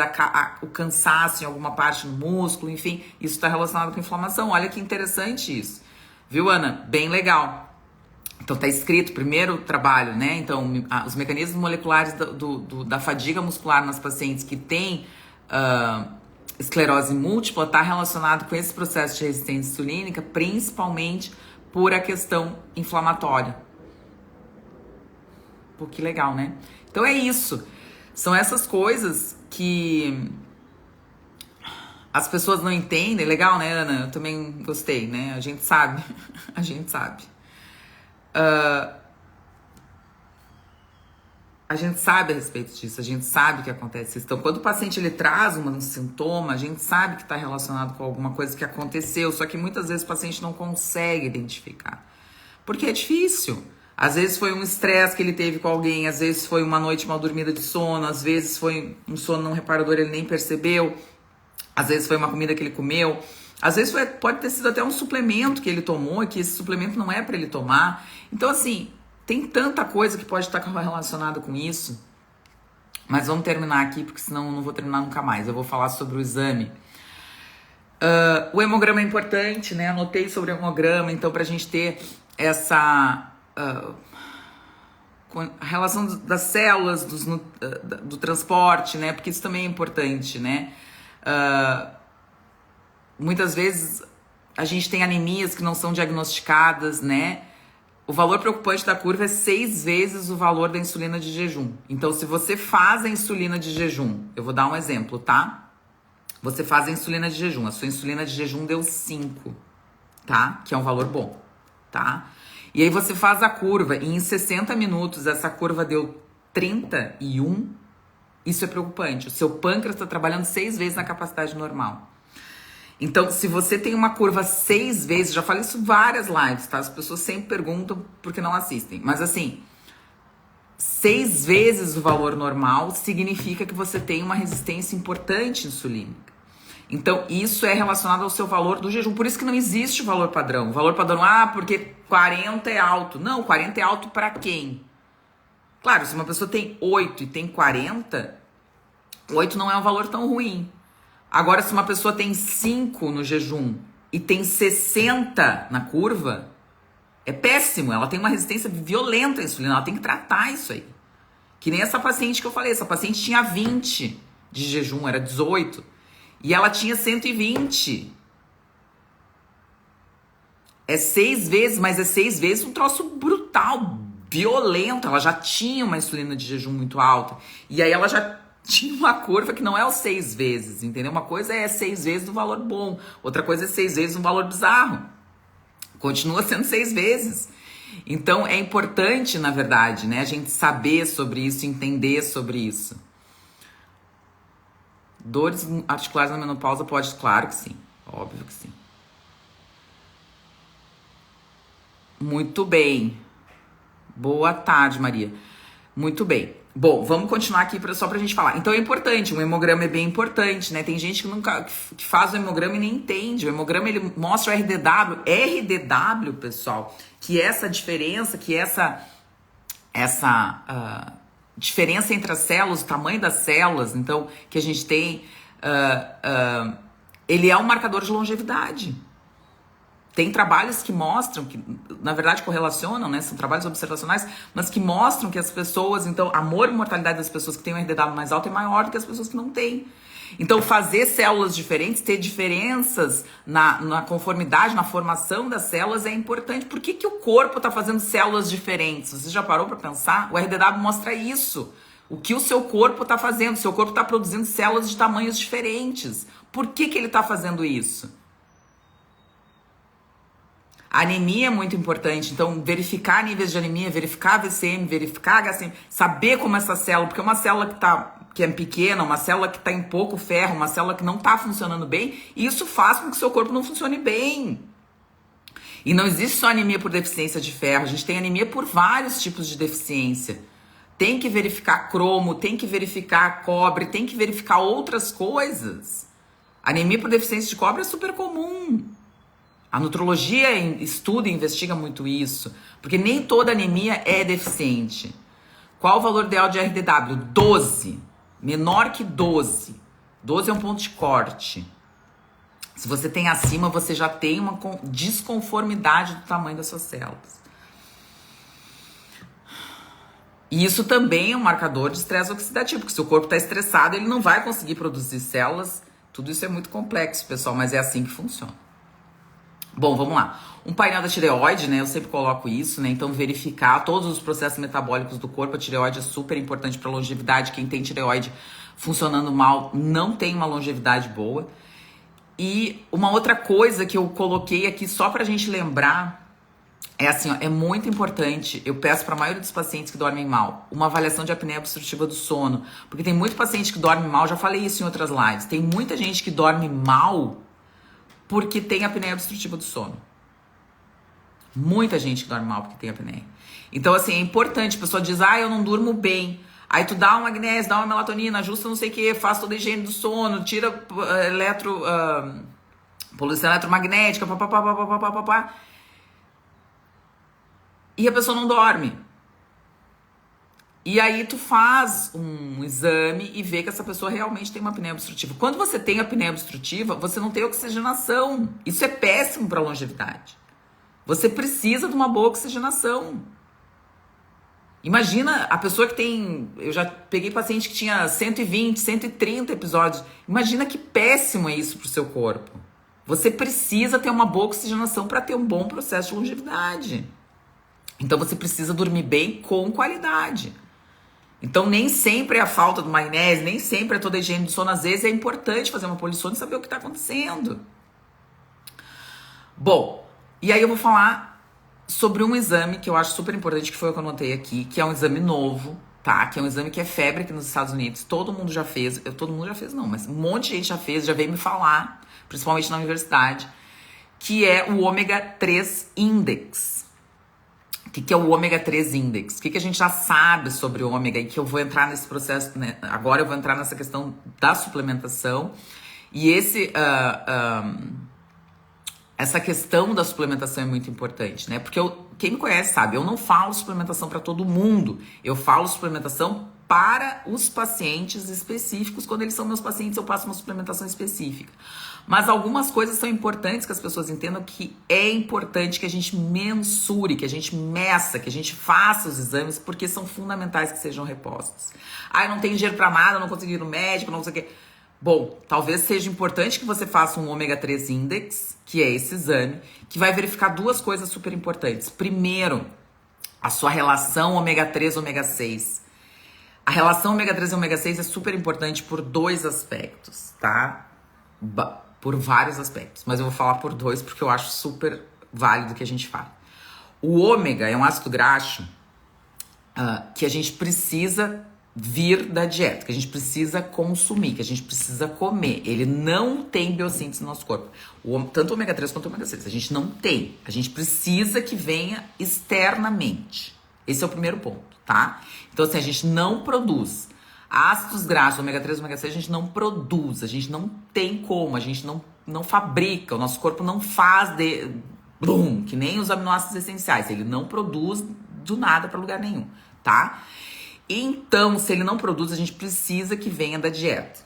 o cansaço em alguma parte no músculo, enfim, isso está relacionado com inflamação. Olha que interessante isso. Viu, Ana? Bem legal. Então tá escrito, primeiro trabalho, né? Então, os mecanismos moleculares da fadiga muscular nas pacientes que têm esclerose múltipla tá relacionado com esse processo de resistência insulínica, principalmente por a questão inflamatória. Pô, que legal, né? Então é isso. São essas coisas que as pessoas não entendem. Legal, né, Ana? Eu também gostei, né? A gente sabe. A gente sabe. A gente sabe a respeito disso, a gente sabe o que acontece. Então, quando o paciente ele traz um sintoma, a gente sabe que está relacionado com alguma coisa que aconteceu, só que muitas vezes o paciente não consegue identificar, porque é difícil. Às vezes foi um estresse que ele teve com alguém, às vezes foi uma noite mal dormida de sono, às vezes foi um sono não reparador, ele nem percebeu, às vezes foi uma comida que ele comeu, às vezes pode ter sido até um suplemento que ele tomou e que esse suplemento não é para ele tomar. Então, assim, tem tanta coisa que pode estar relacionada com isso. Mas vamos terminar aqui, porque senão eu não vou terminar nunca mais. Eu vou falar sobre o exame. O hemograma é importante, né? Anotei sobre o hemograma, então, pra gente ter essa a relação das células, do transporte, né? Porque isso também é importante, né? Muitas vezes a gente tem anemias que não são diagnosticadas, né? O valor preocupante da curva é 6 vezes o valor da insulina de jejum. Então, se você faz a insulina de jejum, eu vou dar um exemplo, tá? Você faz a insulina de jejum, a sua insulina de jejum deu 5, tá? Que é um valor bom, tá? E aí você faz a curva e em 60 minutos essa curva deu 31, isso é preocupante. O seu pâncreas está trabalhando 6 vezes na capacidade normal. Então, se você tem uma curva 6 vezes, já falei isso em várias lives, tá? As pessoas sempre perguntam porque não assistem. Mas assim, 6 vezes o valor normal significa que você tem uma resistência importante insulínica. Então, isso é relacionado ao seu valor do jejum. Por isso que não existe o valor padrão. O valor padrão, porque 40 é alto. Não, 40 é alto para quem? Claro, se uma pessoa tem 8 e tem 40, 8 não é um valor tão ruim. Agora, se uma pessoa tem 5 no jejum e tem 60 na curva, é péssimo. Ela tem uma resistência violenta à insulina. Ela tem que tratar isso aí. Que nem essa paciente que eu falei. Essa paciente tinha 20 de jejum, era 18. E ela tinha 120. É 6 vezes, mas é 6 vezes um troço brutal, violento. Ela já tinha uma insulina de jejum muito alta. E aí ela já tinha uma curva que não é os 6 vezes, entendeu? Uma coisa é 6 vezes um valor bom, outra coisa é 6 vezes um valor bizarro. Continua sendo 6 vezes. Então é importante, na verdade, né, a gente saber sobre isso, entender sobre isso. Dores articulares na menopausa pode? Claro que sim. Óbvio que sim. Muito bem. Boa tarde, Maria. Muito bem. Bom, vamos continuar aqui só pra gente falar. Então é importante, o hemograma é bem importante, né? Tem gente que nunca que faz o hemograma e nem entende. O hemograma, ele mostra o RDW. RDW, pessoal, que essa diferença, que essa diferença entre as células, o tamanho das células, então, que a gente tem, ele é um marcador de longevidade. Tem trabalhos que mostram, que na verdade correlacionam, né? São trabalhos observacionais, mas que mostram que as pessoas, então, a mortalidade das pessoas que têm um RDW mais alto é maior do que as pessoas que não têm. Então, fazer células diferentes, ter diferenças na conformidade, na formação das células é importante. Por que o corpo está fazendo células diferentes? Você já parou para pensar? O RDW mostra isso. O que o seu corpo está fazendo? O seu corpo está produzindo células de tamanhos diferentes. Por que ele está fazendo isso? A anemia é muito importante, então verificar níveis de anemia, verificar VCM, verificar HCM, saber como essa célula, porque uma célula que é pequena, uma célula que está em pouco ferro, uma célula que não está funcionando bem, isso faz com que o seu corpo não funcione bem. E não existe só anemia por deficiência de ferro, a gente tem anemia por vários tipos de deficiência. Tem que verificar cromo, tem que verificar cobre, tem que verificar outras coisas. Anemia por deficiência de cobre é super comum. A nutrologia estuda e investiga muito isso, porque nem toda anemia é deficiente. Qual o valor ideal de RDW? 12. Menor que 12. 12 é um ponto de corte. Se você tem acima, você já tem uma desconformidade do tamanho das suas células. E isso também é um marcador de estresse oxidativo, porque se o corpo está estressado, ele não vai conseguir produzir células. Tudo isso é muito complexo, pessoal, mas é assim que funciona. Bom, vamos lá. Um painel da tireoide, né? Eu sempre coloco isso, né? Então, verificar todos os processos metabólicos do corpo. A tireoide é super importante para longevidade. Quem tem tireoide funcionando mal não tem uma longevidade boa. E uma outra coisa que eu coloquei aqui só pra gente lembrar é assim, ó, é muito importante. Eu peço para a maioria dos pacientes que dormem mal uma avaliação de apneia obstrutiva do sono, porque tem muito paciente que dorme mal. Já falei isso em outras lives. Tem muita gente que dorme mal porque tem apneia obstrutiva do sono. Muita gente que dorme mal porque tem apneia. Então, assim, é importante. A pessoa diz, eu não durmo bem. Aí tu dá uma magnésio, dá uma melatonina, ajusta não sei o que, faz toda a higiene do sono, tira poluição eletromagnética, papapá. E a pessoa não dorme. E aí tu faz um exame e vê que essa pessoa realmente tem uma apneia obstrutiva. Quando você tem apneia obstrutiva, você não tem oxigenação. Isso é péssimo para a longevidade. Você precisa de uma boa oxigenação. Imagina a pessoa que tem... Eu já peguei paciente que tinha 120, 130 episódios. Imagina que péssimo é isso pro seu corpo. Você precisa ter uma boa oxigenação para ter um bom processo de longevidade. Então você precisa dormir bem com qualidade. Então nem sempre é a falta do magnésio, nem sempre é toda a higiene do sono. Às vezes é importante fazer uma polissono e saber o que está acontecendo. Bom, e aí eu vou falar sobre um exame que eu acho super importante, que foi o que eu anotei aqui, que é um exame novo, tá? Que é um exame que é febre aqui nos Estados Unidos. Todo mundo já fez, mas um monte de gente já fez, já veio me falar, principalmente na universidade, que é o ômega 3 Index. O que é o ômega 3 Index? O que a gente já sabe sobre o ômega? E que eu vou entrar nesse processo, né? Agora eu vou entrar nessa questão da suplementação. E essa questão da suplementação é muito importante, né? Porque quem me conhece sabe, eu não falo suplementação para todo mundo. Eu falo suplementação para os pacientes específicos. Quando eles são meus pacientes, eu passo uma suplementação específica. Mas algumas coisas são importantes que as pessoas entendam, que é importante que a gente mensure, que a gente meça, que a gente faça os exames, porque são fundamentais que sejam repostos. Eu não tenho dinheiro para nada, não consegui ir no médico, não sei o quê. Bom, talvez seja importante que você faça um ômega 3 Index, que é esse exame, que vai verificar duas coisas super importantes. Primeiro, a sua relação ômega 3 ômega 6. A relação ômega 3 e ômega 6 é super importante por dois aspectos, tá? Por vários aspectos, mas eu vou falar por dois porque eu acho super válido que a gente fale. O ômega é um ácido graxo que a gente precisa vir da dieta, que a gente precisa consumir, que a gente precisa comer. Ele não tem biossíntese no nosso corpo. Tanto o ômega 3 quanto o ômega 6. A gente não tem. A gente precisa que venha externamente. Esse é o primeiro ponto, tá? Então, assim, a gente não produz ácidos graxos, ômega 3, ômega 6, a gente não produz. A gente não tem como. A gente não fabrica. O nosso corpo não faz que nem os aminoácidos essenciais. Ele não produz do nada para lugar nenhum, tá? Então, se ele não produz, a gente precisa que venha da dieta.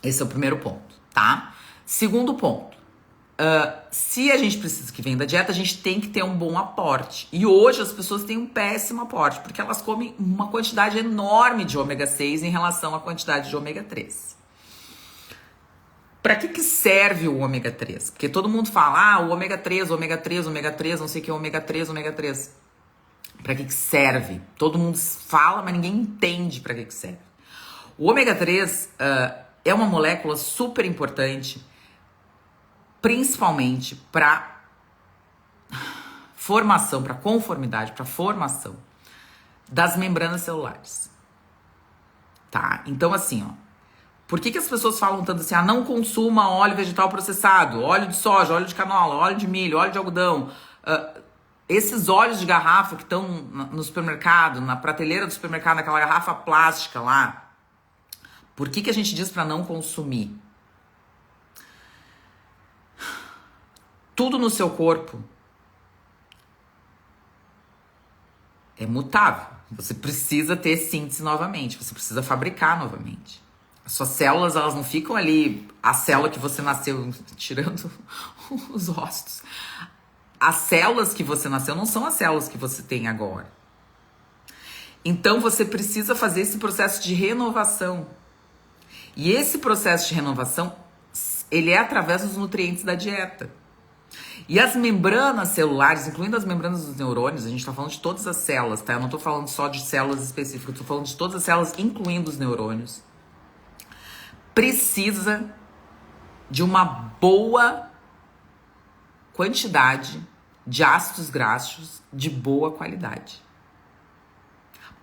Esse é o primeiro ponto, tá? Segundo ponto. Se a gente precisa que venha da dieta, a gente tem que ter um bom aporte. E hoje as pessoas têm um péssimo aporte, porque elas comem uma quantidade enorme de ômega 6 em relação à quantidade de ômega 3. Para que serve o ômega 3? Porque todo mundo fala, o ômega 3, ômega 3, ômega 3, não sei o que é ômega 3, ômega 3. Para que serve? Todo mundo fala, mas ninguém entende para que serve. O ômega 3 é uma molécula super importante, principalmente para formação, para conformidade, para formação das membranas celulares. Tá? Então, assim, por que as pessoas falam tanto assim, não consuma óleo vegetal processado, óleo de soja, óleo de canola, óleo de milho, óleo de algodão? Esses óleos de garrafa que estão no supermercado, na prateleira do supermercado, naquela garrafa plástica lá, por que a gente diz para não consumir? Tudo no seu corpo é mutável. Você precisa ter síntese novamente, você precisa fabricar novamente. As suas células, elas não ficam ali, a célula que você nasceu, tirando os ossos. As células que você nasceu não são as células que você tem agora. Então, você precisa fazer esse processo de renovação. E esse processo de renovação, ele é através dos nutrientes da dieta. E as membranas celulares, incluindo as membranas dos neurônios, a gente está falando de todas as células, tá? Eu não estou falando só de células específicas, eu estou falando de todas as células, incluindo os neurônios. Precisa de uma boa quantidade de ácidos graxos de boa qualidade.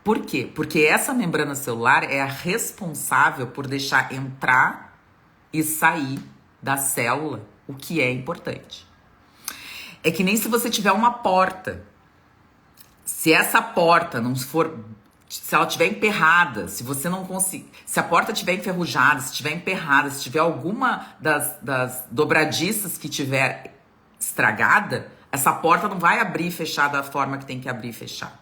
Por quê? Porque essa membrana celular é a responsável por deixar entrar e sair da célula o que é importante. É que nem se você tiver uma porta. Se essa porta não for... Se ela estiver emperrada, se você não conseguir... Se a porta estiver enferrujada, se estiver emperrada, se tiver alguma das dobradiças que tiver estragada, essa porta não vai abrir e fechar da forma que tem que abrir e fechar.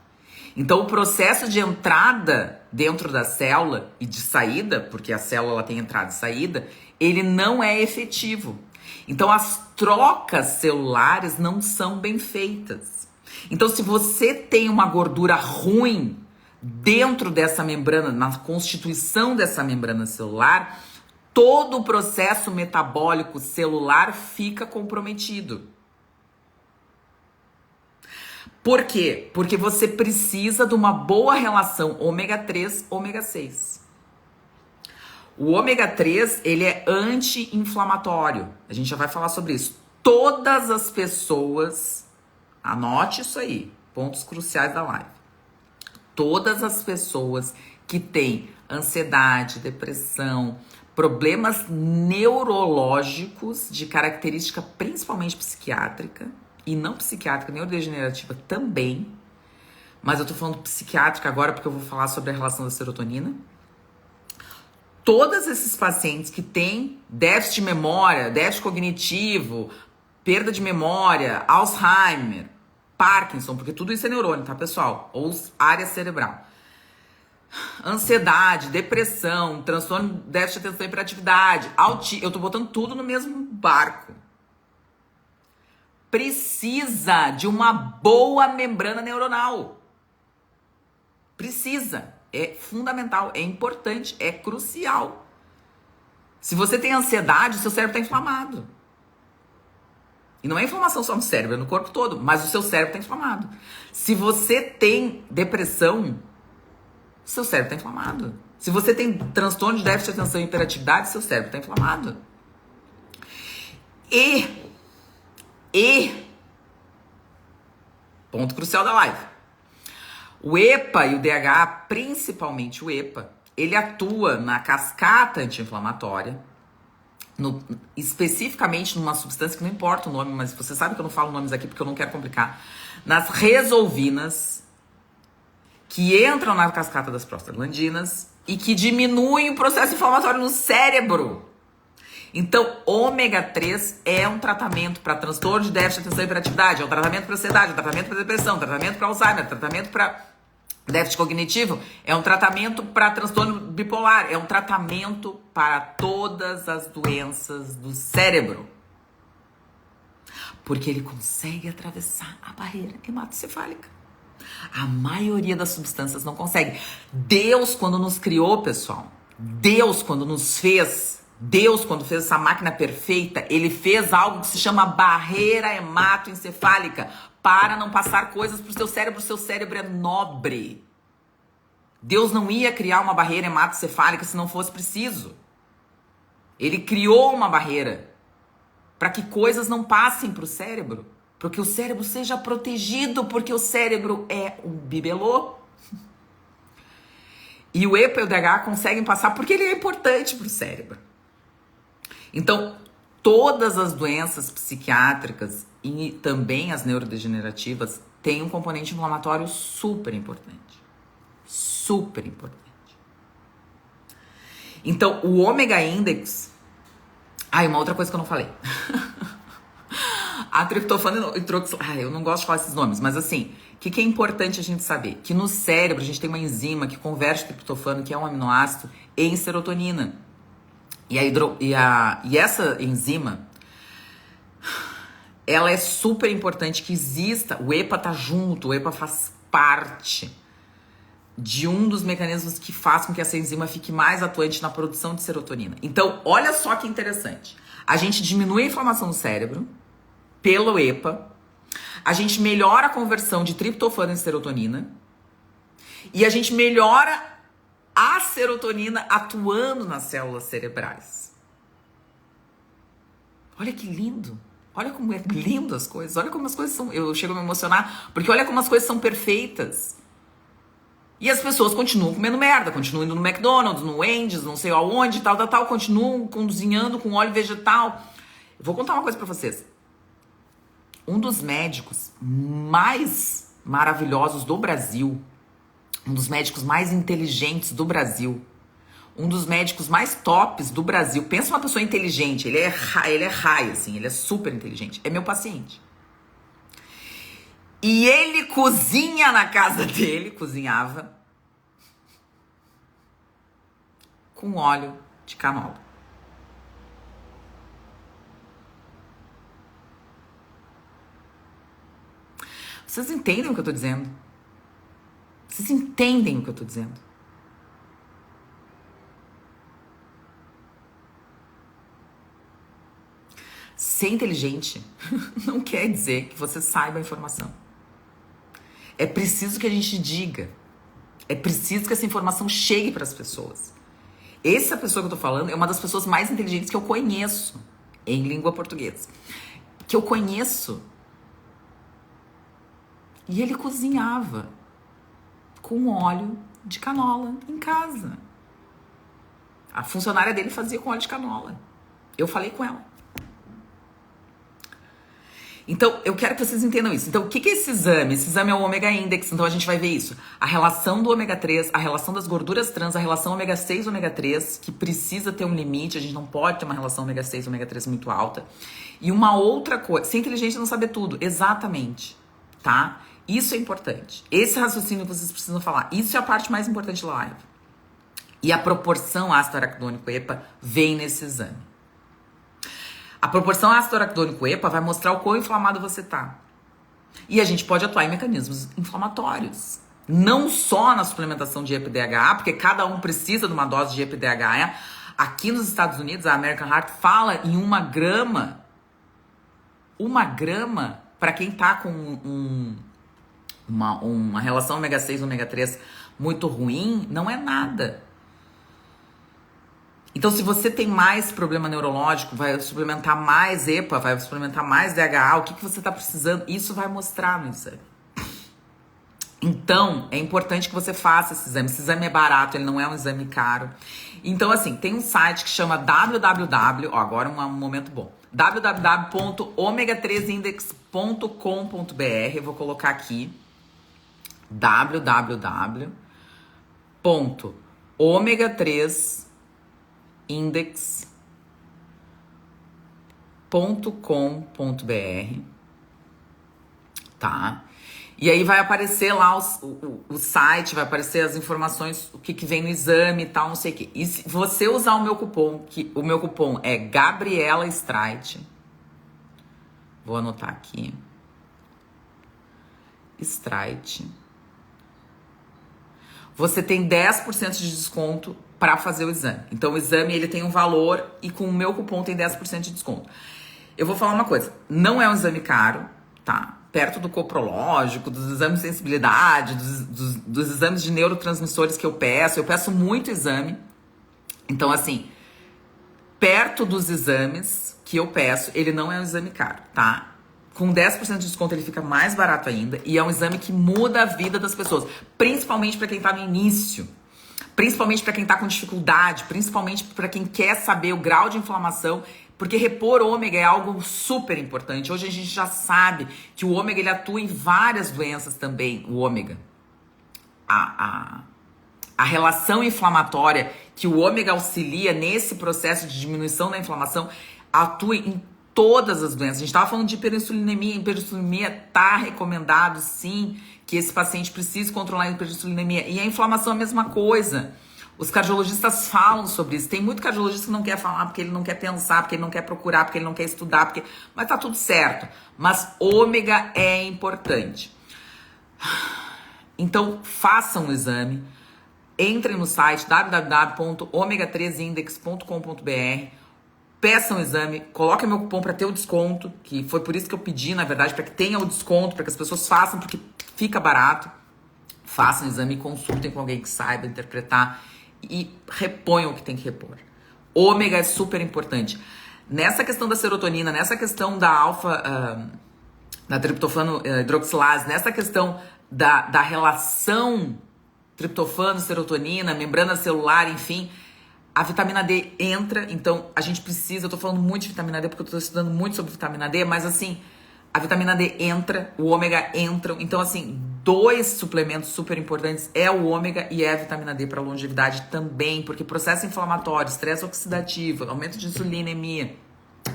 Então, o processo de entrada dentro da célula e de saída, porque a célula ela tem entrada e saída, ele não é efetivo. Então, as trocas celulares não são bem feitas. Então, se você tem uma gordura ruim dentro dessa membrana, na constituição dessa membrana celular, todo o processo metabólico celular fica comprometido. Por quê? Porque você precisa de uma boa relação ômega 3, ômega 6. O ômega 3, ele é anti-inflamatório. A gente já vai falar sobre isso. Todas as pessoas, anote isso aí, pontos cruciais da live. Todas as pessoas que têm ansiedade, depressão, problemas neurológicos de característica principalmente psiquiátrica, e não psiquiátrica, neurodegenerativa também, mas eu tô falando psiquiátrica agora porque eu vou falar sobre a relação da serotonina. Todos esses pacientes que têm déficit de memória, déficit cognitivo, perda de memória, Alzheimer, Parkinson, porque tudo isso é neurônio, tá, pessoal? Ou área cerebral. Ansiedade, depressão, transtorno, déficit de atenção e hiperatividade, eu tô botando tudo no mesmo barco. Precisa de uma boa membrana neuronal. Precisa. É fundamental, é importante, é crucial. Se você tem ansiedade, o seu cérebro está inflamado. E não é inflamação só no cérebro, é no corpo todo, mas o seu cérebro está inflamado. Se você tem depressão, seu cérebro está inflamado. Se você tem transtorno de déficit de atenção e hiperatividade, seu cérebro está inflamado. E ponto crucial da live. O EPA e o DHA, principalmente o EPA, ele atua na cascata anti-inflamatória, especificamente numa substância que não importa o nome, mas você sabe que eu não falo nomes aqui porque eu não quero complicar, nas resolvinas, que entram na cascata das prostaglandinas e que diminuem o processo inflamatório no cérebro. Então, ômega 3 é um tratamento para transtorno de déficit de atenção e hiperatividade, é um tratamento para ansiedade, é um tratamento para depressão, é um tratamento para Alzheimer, é um tratamento para déficit cognitivo, é um tratamento para transtorno bipolar, é um tratamento para todas as doenças do cérebro. Porque ele consegue atravessar a barreira hematocefálica. A maioria das substâncias não consegue. Deus, quando nos criou, pessoal, Deus, quando nos fez, Deus, quando fez essa máquina perfeita, ele fez algo que se chama barreira hematoencefálica para não passar coisas para o seu cérebro. O seu cérebro é nobre. Deus não ia criar uma barreira hematoencefálica se não fosse preciso. Ele criou uma barreira para que coisas não passem para o cérebro, para que o cérebro seja protegido, porque o cérebro é um bibelô. E o EPA e o DHA conseguem passar porque ele é importante para o cérebro. Então, todas as doenças psiquiátricas e também as neurodegenerativas têm um componente inflamatório super importante. Super importante. Então, o ômega index... uma outra coisa que eu não falei. A triptofano e eu não gosto de falar esses nomes, mas assim, o que é importante a gente saber? Que no cérebro a gente tem uma enzima que converte triptofano, que é um aminoácido, em serotonina. E essa enzima, ela é super importante que exista. O EPA tá junto, o EPA faz parte de um dos mecanismos que faz com que essa enzima fique mais atuante na produção de serotonina. Então, olha só que interessante. A gente diminui a inflamação no cérebro pelo EPA, a gente melhora a conversão de triptofano em serotonina e a gente melhora a serotonina atuando nas células cerebrais. Olha que lindo. Olha como é lindo as coisas. Olha como as coisas são... Eu chego a me emocionar, porque olha como as coisas são perfeitas. E as pessoas continuam comendo merda, continuam indo no McDonald's, no Wendy's, não sei aonde, tal, continuam cozinhando com óleo vegetal. Eu vou contar uma coisa pra vocês. Um dos médicos mais maravilhosos do Brasil, um dos médicos mais inteligentes do Brasil, um dos médicos mais tops do Brasil, pensa uma pessoa inteligente, ele é high, assim, ele é super inteligente, é meu paciente. E ele cozinha na casa dele, cozinhava com óleo de canola. Vocês entendem o que eu tô dizendo? Vocês entendem o que eu tô dizendo? Ser inteligente não quer dizer que você saiba a informação. É preciso que a gente diga. É preciso que essa informação chegue para as pessoas. Essa pessoa que eu tô falando é uma das pessoas mais inteligentes que eu conheço em língua portuguesa. Que eu conheço. E ele cozinhava com óleo de canola em casa. A funcionária dele fazia com óleo de canola. Eu falei com ela. Então, eu quero que vocês entendam isso. Então, o que é esse exame? Esse exame é o ômega index, então a gente vai ver isso. A relação do ômega 3, a relação das gorduras trans, a relação ômega 6 e ômega 3, que precisa ter um limite, a gente não pode ter uma relação ômega 6 e ômega 3 muito alta. E uma outra coisa, ser inteligente é não saber tudo, exatamente, tá? Isso é importante. Esse raciocínio que vocês precisam falar, isso é a parte mais importante da live. E a proporção ácido araquidônico EPA vem nesse exame. A proporção ácido araquidônico EPA vai mostrar o quão inflamado você tá. E a gente pode atuar em mecanismos inflamatórios. Não só na suplementação de EPA e DHA, porque cada um precisa de uma dose de EPA e DHA. Aqui nos Estados Unidos, a American Heart fala em 1 grama. 1 grama para quem tá com uma relação ômega 6 e ômega 3 muito ruim, não é nada. Então, se você tem mais problema neurológico, vai suplementar mais EPA, vai suplementar mais DHA, o que você está precisando, isso vai mostrar no exame. Então, é importante que você faça esse exame. Esse exame é barato, ele não é um exame caro. Então, assim, tem um site que chama www, ó, agora um momento bom, www.omega3index.com.br. Eu vou colocar aqui www.omega3index.com.br, tá? E aí vai aparecer lá o site, vai aparecer as informações, o que vem no exame e tal, não sei o quê. E se você usar o meu cupom, que o meu cupom é Gabriela Streit, vou anotar aqui, Streit, você tem 10% de desconto para fazer o exame. Então o exame ele tem um valor e com o meu cupom tem 10% de desconto. Eu vou falar uma coisa, não é um exame caro, tá? Perto do coprológico, dos exames de sensibilidade, dos exames de neurotransmissores que eu peço muito exame. Então, assim, perto dos exames que eu peço, ele não é um exame caro, tá? Com 10% de desconto ele fica mais barato ainda e é um exame que muda a vida das pessoas, principalmente para quem tá no início, principalmente para quem tá com dificuldade, principalmente para quem quer saber o grau de inflamação. Porque repor ômega é algo super importante. Hoje a gente já sabe que o ômega ele atua em várias doenças também, o ômega. A relação inflamatória que o ômega auxilia nesse processo de diminuição da inflamação atua em todas as doenças. A gente estava falando de hiperinsulinemia. Hiperinsulinemia está recomendado, sim, que esse paciente precise controlar a hiperinsulinemia. E a inflamação é a mesma coisa. Os cardiologistas falam sobre isso. Tem muito cardiologista que não quer falar porque ele não quer pensar, porque ele não quer procurar, porque ele não quer estudar, mas tá tudo certo. Mas ômega é importante. Então, façam o exame. Entrem no site www.omega3index.com.br. Peçam o exame, coloquem meu cupom para ter o desconto, que foi por isso que eu pedi, na verdade, para que tenha o desconto, para que as pessoas façam, porque fica barato. Façam o exame e consultem com alguém que saiba interpretar e reponham o que tem que repor. Ômega é super importante. Nessa questão da serotonina, nessa questão da da triptofano hidroxilase, nessa questão da relação triptofano-serotonina, membrana celular, enfim, a vitamina D entra. Então, a gente precisa, eu tô falando muito de vitamina D porque eu tô estudando muito sobre vitamina D, mas assim, a vitamina D entra, o ômega entra. Então, assim, 2 suplementos super importantes é o ômega e é a vitamina D para longevidade também, porque processo inflamatório, estresse oxidativo, aumento de insulinemia,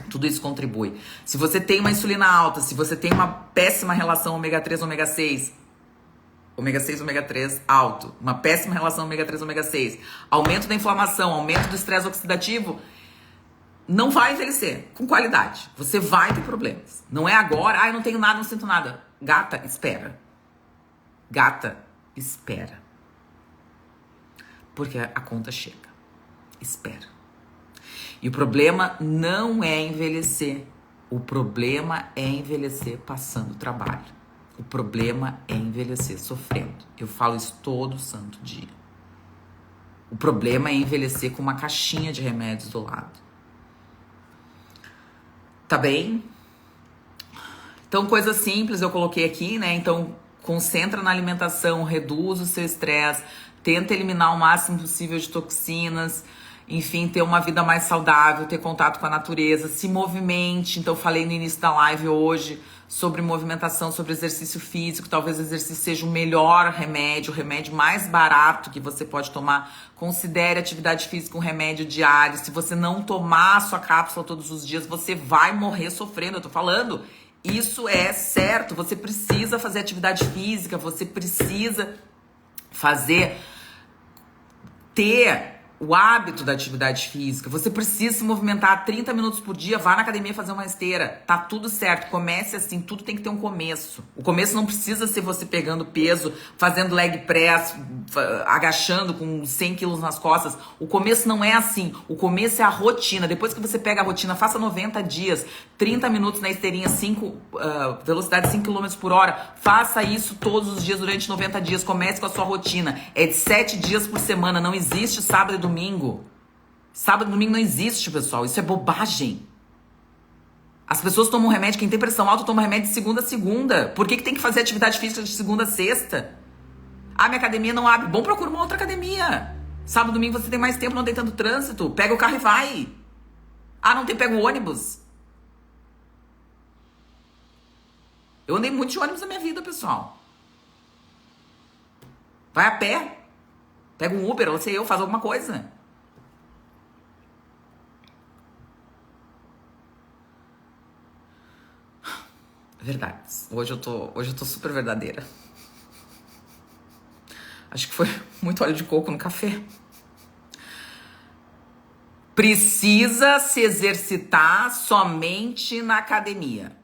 tudo isso contribui. Se você tem uma insulina alta, se você tem uma péssima relação ômega 3, ômega 6, ômega 3 alto, uma péssima relação ômega 3, ômega 6, aumento da inflamação, aumento do estresse oxidativo, não vai envelhecer com qualidade. Você vai ter problemas. Não é agora, eu não tenho nada, não sinto nada. Gata, espera. Gata, espera. Porque a conta chega. Espera. E o problema não é envelhecer. O problema é envelhecer passando trabalho. O problema é envelhecer sofrendo. Eu falo isso todo santo dia. O problema é envelhecer com uma caixinha de remédios do lado. Tá bem? Então, coisa simples eu coloquei aqui, né? Então, concentra na alimentação, reduz o seu estresse, tenta eliminar o máximo possível de toxinas, enfim, ter uma vida mais saudável, ter contato com a natureza, se movimente. Então, falei no início da live hoje sobre movimentação, sobre exercício físico. Talvez o exercício seja o melhor remédio, o remédio mais barato que você pode tomar. Considere atividade física um remédio diário. Se você não tomar a sua cápsula todos os dias, você vai morrer sofrendo. Eu tô falando, isso é certo. Você precisa fazer atividade física, você precisa ter o hábito da atividade física. Você precisa se movimentar 30 minutos por dia, vá na academia fazer uma esteira. Tá tudo certo. Comece assim, tudo tem que ter um começo. O começo não precisa ser você pegando peso, fazendo leg press, agachando com 100 quilos nas costas. O começo não é assim. O começo é a rotina. Depois que você pega a rotina, faça 90 dias, 30 minutos na esteirinha, velocidade 5 km por hora. Faça isso todos os dias durante 90 dias. Comece com a sua rotina. É de 7 dias por semana. Não existe sábado e domingo. Sábado e domingo não existe, pessoal. Isso é bobagem. As pessoas tomam remédio. Quem tem pressão alta toma remédio de segunda a segunda. Por que tem que fazer atividade física de segunda a sexta? Ah, minha academia não abre. Bom, procura uma outra academia. Sábado, domingo você tem mais tempo, não tem tanto trânsito. Pega o carro e vai. Ah, não tem, pega o ônibus. Eu andei muito de ônibus na minha vida, pessoal. Vai a pé. Pega um Uber, não sei eu, faz alguma coisa. Verdades. Hoje eu tô super verdadeira. Acho que foi muito óleo de coco no café. Precisa se exercitar somente na academia.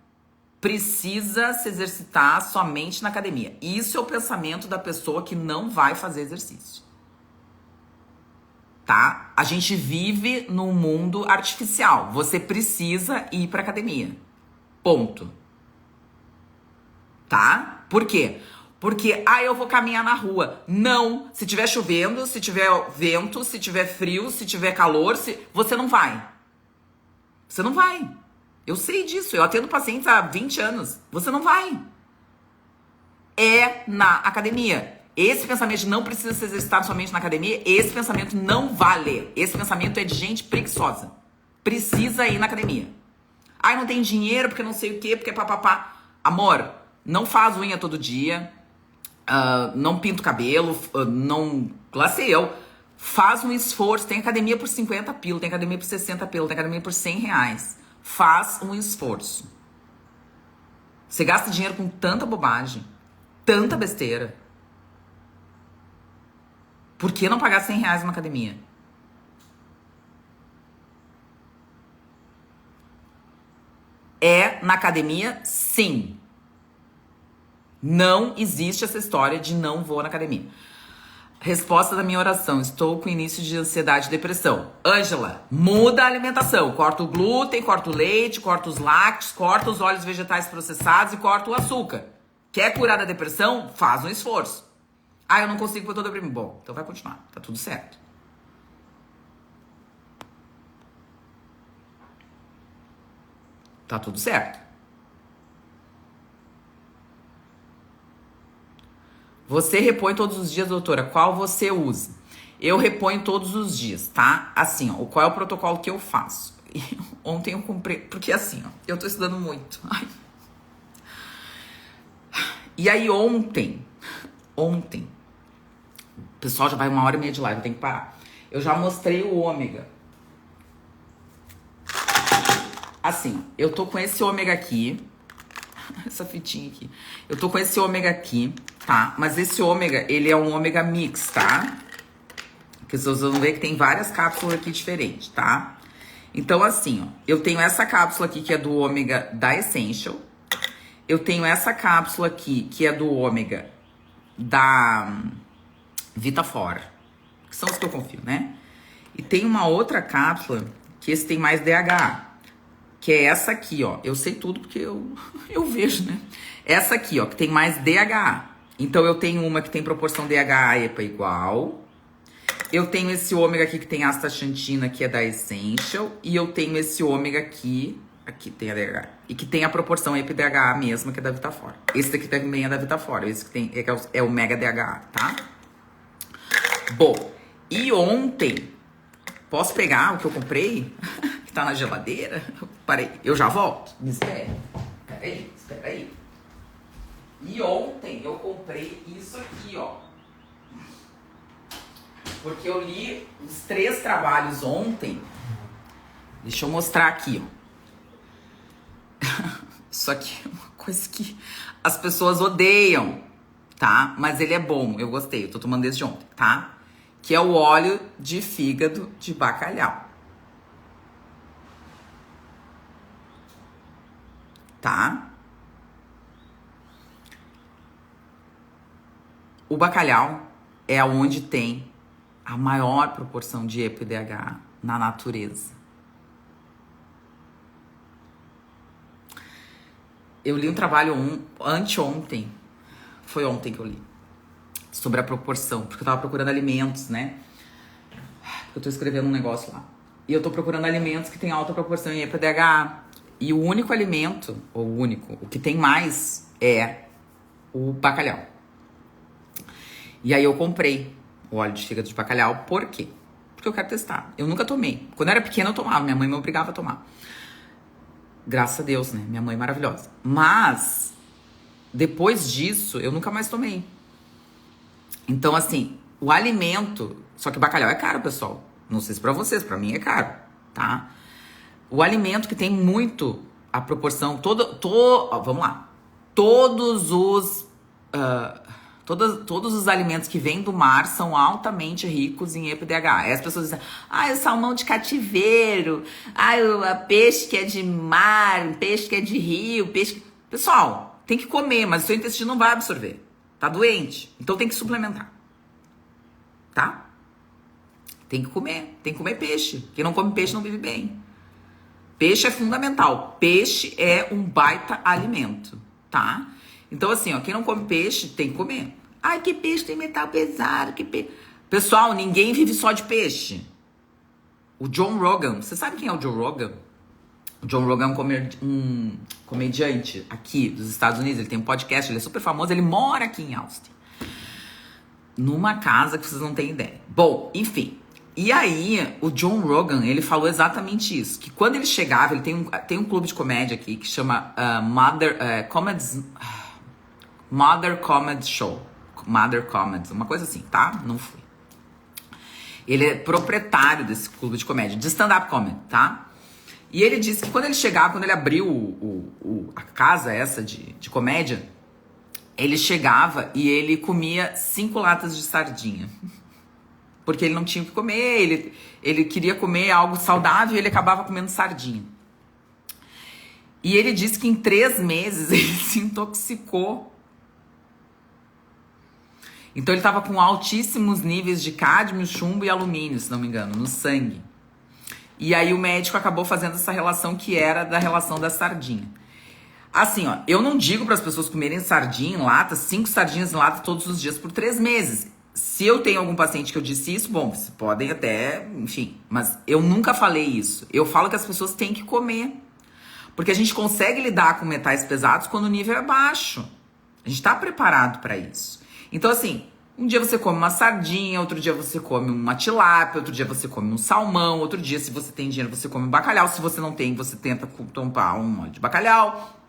Precisa se exercitar somente na academia. Isso é o pensamento da pessoa que não vai fazer exercício. Tá? A gente vive num mundo artificial. Você precisa ir pra academia. Ponto. Tá? Por quê? Porque, eu vou caminhar na rua. Não. Se tiver chovendo, se tiver vento, se tiver frio, se tiver calor, você não vai. Você não vai. Eu sei disso. Eu atendo pacientes há 20 anos. Você não vai. É na academia. Esse pensamento de não precisa se exercitar somente na academia, esse pensamento não vale. Esse pensamento é de gente preguiçosa. Precisa ir na academia. Ai, não tem dinheiro porque não sei o quê, porque papapá. Amor, não faz unha todo dia. Não pinta o cabelo, não... Lá sei eu. Faz um esforço. Tem academia por 50 pila, tem academia por 60 pila, tem academia por 100 reais. Faz um esforço. Você gasta dinheiro com tanta bobagem, tanta besteira. Por que não pagar 100 reais numa academia? É na academia, sim. Não existe essa história de não vou na academia. Resposta da minha oração. Estou com início de ansiedade e depressão. Ângela, muda a alimentação. Corta o glúten, corta o leite, corta os lácteos, corta os óleos vegetais processados e corta o açúcar. Quer curar da depressão? Faz um esforço. Eu não consigo porque eu tô deprimido. Bom, então vai continuar. Tá tudo certo. Tá tudo certo. Você repõe todos os dias, doutora? Qual você usa? Eu reponho todos os dias, tá? Assim, ó, qual é o protocolo que eu faço? Ontem eu comprei, porque assim, ó, eu tô estudando muito. Ai. E aí ontem, o pessoal já vai 1h30 de live, eu tenho que parar. Eu já mostrei o ômega. Assim, eu tô com esse ômega aqui. Essa fitinha aqui. Eu tô com esse ômega aqui, tá? Mas esse ômega, ele é um ômega mix, tá? Que vocês vão ver que tem várias cápsulas aqui diferentes, tá? Então, assim, ó. Eu tenho essa cápsula aqui, que é do ômega da Essential. Eu tenho essa cápsula aqui, que é do ômega da Vitafora. Que são os que eu confio, né? E tem uma outra cápsula, que esse tem mais DHA. Que é essa aqui, ó. Eu sei tudo porque eu vejo, né? Essa aqui, ó, que tem mais DHA. Então, eu tenho uma que tem proporção DHA-EPA igual. Eu tenho esse ômega aqui que tem astaxantina, que é da Essential. E eu tenho esse ômega aqui tem a DHA. E que tem a proporção EPA-DHA mesma, que é da Vitafora. Esse daqui também é da Vitafora. Esse que tem é o Mega DHA, tá? Bom, e ontem... Posso pegar o que eu comprei? Que tá na geladeira? Parei, eu já volto. Me espere. Espera aí. E ontem eu comprei isso aqui, ó. Porque eu li os 3 trabalhos ontem. Deixa eu mostrar aqui, ó. Isso aqui é uma coisa que as pessoas odeiam, tá? Mas ele é bom, eu gostei. Eu tô tomando desde ontem, tá? Que é o óleo de fígado de bacalhau. Tá? O bacalhau é onde tem a maior proporção de EPA-DHA na natureza. Eu li um trabalho anteontem, foi ontem que eu li, sobre a proporção, porque eu tava procurando alimentos, né? Porque eu tô escrevendo um negócio lá. E eu tô procurando alimentos que tem alta proporção em EPA-DHA. E o único alimento, o que tem mais é o bacalhau. E aí eu comprei o óleo de fígado de bacalhau. Por quê? Porque eu quero testar. Eu nunca tomei. Quando eu era pequena eu tomava, minha mãe me obrigava a tomar. Graças a Deus, né? Minha mãe é maravilhosa. Mas, depois disso, eu nunca mais tomei. Então, assim, o alimento... Só que bacalhau é caro, pessoal. Não sei se pra vocês, pra mim é caro, tá? O alimento que tem muito a proporção... Vamos lá. Todos os alimentos que vêm do mar são altamente ricos em EPDH. Aí as pessoas dizem, o salmão de cativeiro, o peixe que é de mar, o peixe que é de rio, peixe... Pessoal, tem que comer, mas o seu intestino não vai absorver. Tá doente, então tem que suplementar. Tá? Tem que comer peixe. Quem não come peixe não vive bem. Peixe é fundamental. Peixe é um baita alimento, tá? Então, assim, quem não come peixe, tem que comer. Ai, que peixe tem metal pesado, que peixe... Pessoal, ninguém vive só de peixe. O John Rogan, você sabe quem é o Joe Rogan? O John Rogan é um comediante aqui dos Estados Unidos, ele tem um podcast, ele é super famoso, ele mora aqui em Austin. Numa casa que vocês não têm ideia. Bom, enfim... E aí, o John Rogan, ele falou exatamente isso. Que quando ele chegava, ele tem um clube de comédia aqui que chama Mother Comedy Show. Mother Comedy, uma coisa assim, tá? Não fui. Ele é proprietário desse clube de comédia, de stand-up comedy, tá? E ele disse que quando ele chegava, quando ele abriu a casa essa de comédia, ele chegava e ele comia 5 latas de sardinha. Porque ele não tinha o que comer, ele queria comer algo saudável e ele acabava comendo sardinha. E ele disse que em 3 meses ele se intoxicou. Então ele estava com altíssimos níveis de cádmio, chumbo e alumínio, se não me engano, no sangue. E aí o médico acabou fazendo essa relação que era da relação da sardinha. Assim, eu não digo para as pessoas comerem sardinha em lata, 5 sardinhas em lata todos os dias por 3 meses. Se eu tenho algum paciente que eu disse isso, bom, vocês podem até, enfim, mas eu nunca falei isso. Eu falo que as pessoas têm que comer. Porque a gente consegue lidar com metais pesados quando o nível é baixo. A gente tá preparado para isso. Então, assim, um dia você come uma sardinha, outro dia você come uma tilápia, outro dia você come um salmão, outro dia, se você tem dinheiro, você come um bacalhau. Se você não tem, você tenta tomar um óleo de bacalhau.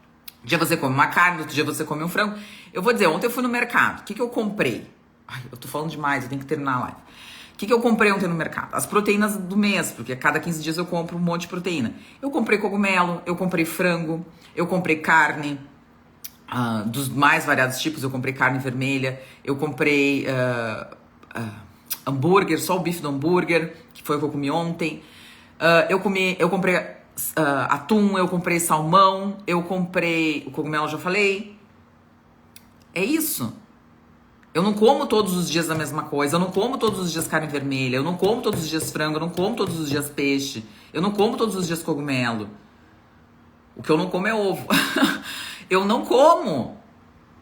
Um dia você come uma carne, outro dia você come um frango. Eu vou dizer, ontem eu fui no mercado. O que eu comprei? Ai, eu tô falando demais, eu tenho que terminar a live. O que eu comprei ontem no mercado? As proteínas do mês, porque a cada 15 dias eu compro um monte de proteína. Eu comprei cogumelo, eu comprei frango, eu comprei carne, dos mais variados tipos. Eu comprei carne vermelha, eu comprei hambúrguer, só o bife do hambúrguer, que foi o que eu comi ontem. Eu comprei atum, eu comprei salmão, eu comprei o cogumelo, já falei. É isso. Eu não como todos os dias a mesma coisa, eu não como todos os dias carne vermelha, eu não como todos os dias frango, eu não como todos os dias peixe, eu não como todos os dias cogumelo. O que eu não como é ovo. Eu não como.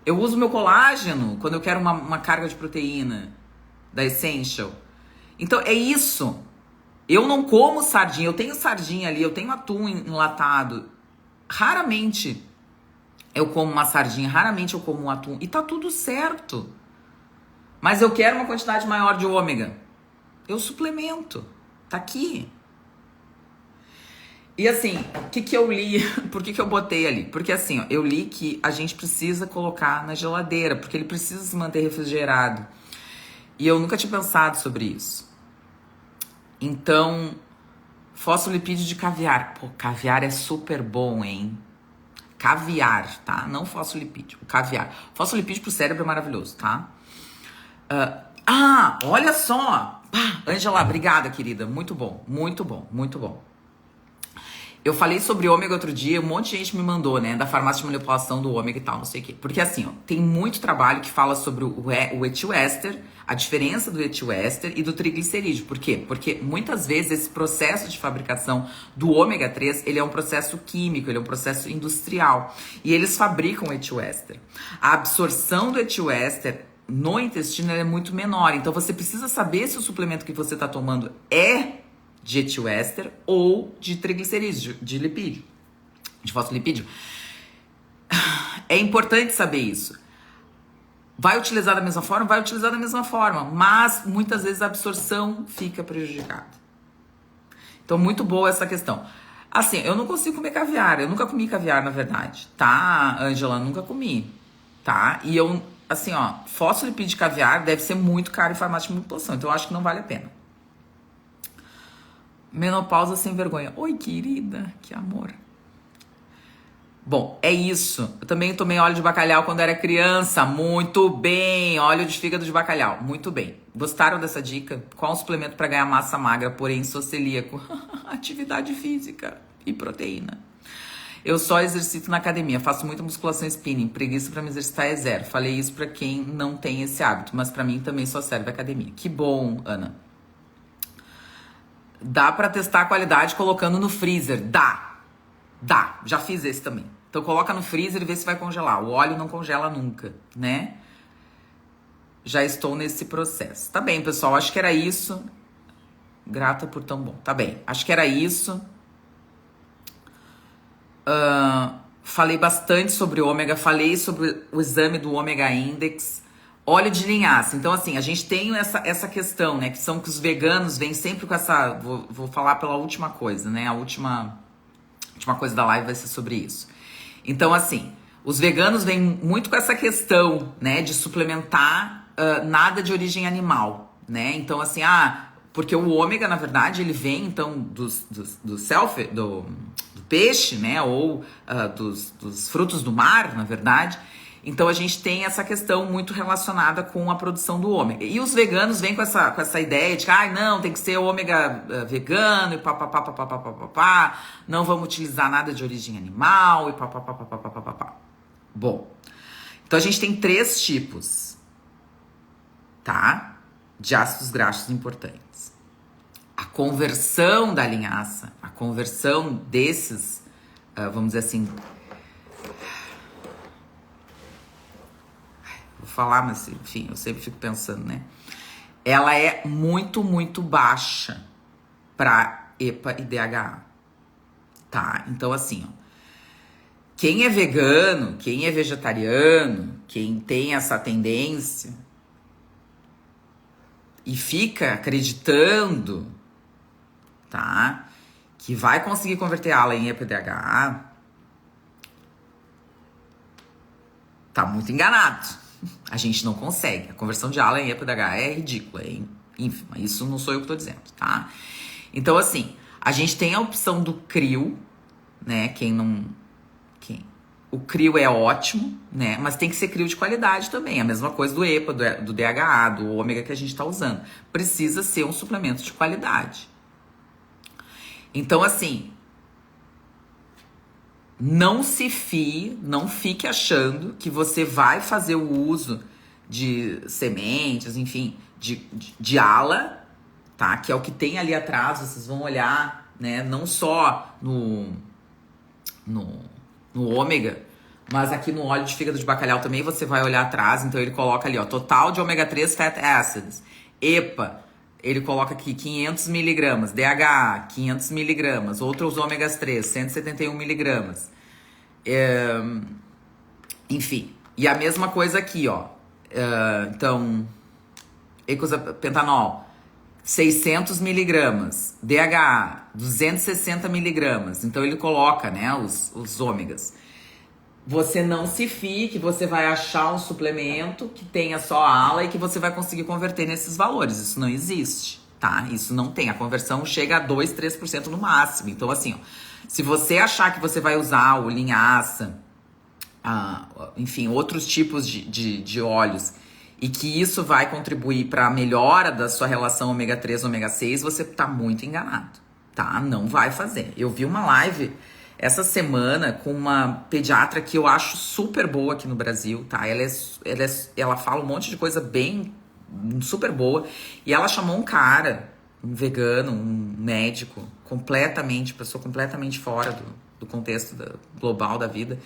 Eu uso meu colágeno quando eu quero uma carga de proteína da Essential. Então é isso. Eu não como sardinha, eu tenho sardinha ali, eu tenho atum enlatado. Raramente eu como uma sardinha, raramente eu como um atum. E tá tudo certo. Mas eu quero uma quantidade maior de ômega. Eu suplemento. Tá aqui. E assim, o que eu li? Por que eu botei ali? Porque assim, eu li que a gente precisa colocar na geladeira, porque ele precisa se manter refrigerado. E eu nunca tinha pensado sobre isso. Então, fosfolipídio de caviar. Pô, caviar é super bom, hein? Caviar, tá? Não fosfolipídio, o caviar. Fosfolipídio pro cérebro é maravilhoso, tá? Olha só! Ângela, obrigada, querida. Muito bom, muito bom, muito bom. Eu falei sobre ômega outro dia, um monte de gente me mandou, né? Da farmácia de manipulação do ômega e tal, não sei o quê. Porque assim, tem muito trabalho que fala sobre o etióester, a diferença do etióester e do triglicerídeo. Por quê? Porque muitas vezes esse processo de fabricação do ômega 3, ele é um processo químico, ele é um processo industrial. E eles fabricam o etióester. A absorção do etióester no intestino é muito menor. Então você precisa saber se o suplemento que você está tomando é de etióester ou de triglicerídeos, de lipídio, de fosfolipídio. É importante saber isso. Vai utilizar da mesma forma? Vai utilizar da mesma forma, mas muitas vezes a absorção fica prejudicada. Então, muito boa essa questão. Assim, eu não consigo comer caviar, eu nunca comi caviar, na verdade, tá, Ângela? Nunca comi, tá? E eu, assim, ó, fosfolipídio de caviar deve ser muito caro em farmácia de manipulação, então eu acho que não vale a pena. Menopausa sem vergonha. Oi, querida, que amor. Bom, é isso. Eu também tomei óleo de bacalhau quando era criança. Muito bem. Óleo de fígado de bacalhau. Muito bem. Gostaram dessa dica? Qual um suplemento para ganhar massa magra, porém sou celíaco? Atividade física e proteína. Eu só exercito na academia. Faço muita musculação e spinning. Preguiça para me exercitar é zero. Falei isso para quem não tem esse hábito, mas para mim também só serve a academia. Que bom, Ana. Dá para testar a qualidade colocando no freezer? Dá. Já fiz esse também. Então coloca no freezer e vê se vai congelar. O óleo não congela nunca, né? Já estou nesse processo. Tá bem, pessoal. Acho que era isso. Grata por tão bom. Tá bem. Acho que era isso. Falei bastante sobre ômega. Falei sobre o exame do ômega index. Óleo de linhaça. Então, assim, a gente tem essa questão, né? Que são que os veganos vêm sempre com essa... Vou falar pela última coisa, né? A última coisa da live vai ser sobre isso. Então, assim, os veganos vêm muito com essa questão, né? De suplementar nada de origem animal, né? Então, assim, porque o ômega, na verdade, ele vem, então, do peixe, né? Ou dos frutos do mar, na verdade. Então, a gente tem essa questão muito relacionada com a produção do ômega. E os veganos vêm com essa ideia de que, não, tem que ser ômega vegano e papapá, não vamos utilizar nada de origem animal e papapá. Bom, então a gente tem 3 tipos, tá? De ácidos graxos importantes. A conversão da linhaça, a conversão desses, vamos dizer assim... falar, mas enfim, eu sempre fico pensando, né? Ela é muito, muito baixa para EPA e DHA, tá? Então, assim, ó, quem é vegano, quem é vegetariano, quem tem essa tendência e fica acreditando, tá? Que vai conseguir converter ela em EPA e DHA, tá muito enganado. A gente não consegue. A conversão de ALA em EPA e DHA é ridícula, é ínfima. Isso não sou eu que tô dizendo, tá? Então, assim, a gente tem a opção do CRIO, né? O CRIO é ótimo, né? Mas tem que ser CRIO de qualidade também. A mesma coisa do EPA, do DHA, do ômega que a gente tá usando. Precisa ser um suplemento de qualidade. Então, assim... Não se fie, não fique achando que você vai fazer o uso de sementes, enfim, de ala, tá? Que é o que tem ali atrás, vocês vão olhar, né? Não só no ômega, mas aqui no óleo de fígado de bacalhau também você vai olhar atrás. Então ele coloca ali, ó, total de ômega 3 fat acids, EPA, ele coloca aqui 500 miligramas, DHA, 500 miligramas, outros ômegas 3, 171 miligramas. Enfim, e a mesma coisa aqui, ó. Então, ecosapentanol, 600 miligramas, DHA, 260 miligramas. Então ele coloca, né, os ômegas. Você não se fie que você vai achar um suplemento que tenha só ALA e que você vai conseguir converter nesses valores. Isso não existe, tá? Isso não tem. A conversão chega a 2, 3% no máximo. Então, assim, ó, se você achar que você vai usar o linhaça, enfim, outros tipos de óleos e que isso vai contribuir para a melhora da sua relação ômega 3, ômega 6, você tá muito enganado, tá? Não vai fazer. Eu vi uma live... essa semana com uma pediatra que eu acho super boa aqui no Brasil, tá? Ela fala um monte de coisa bem, super boa. E ela chamou um cara, um vegano, um médico, pessoa completamente fora do contexto global da vida.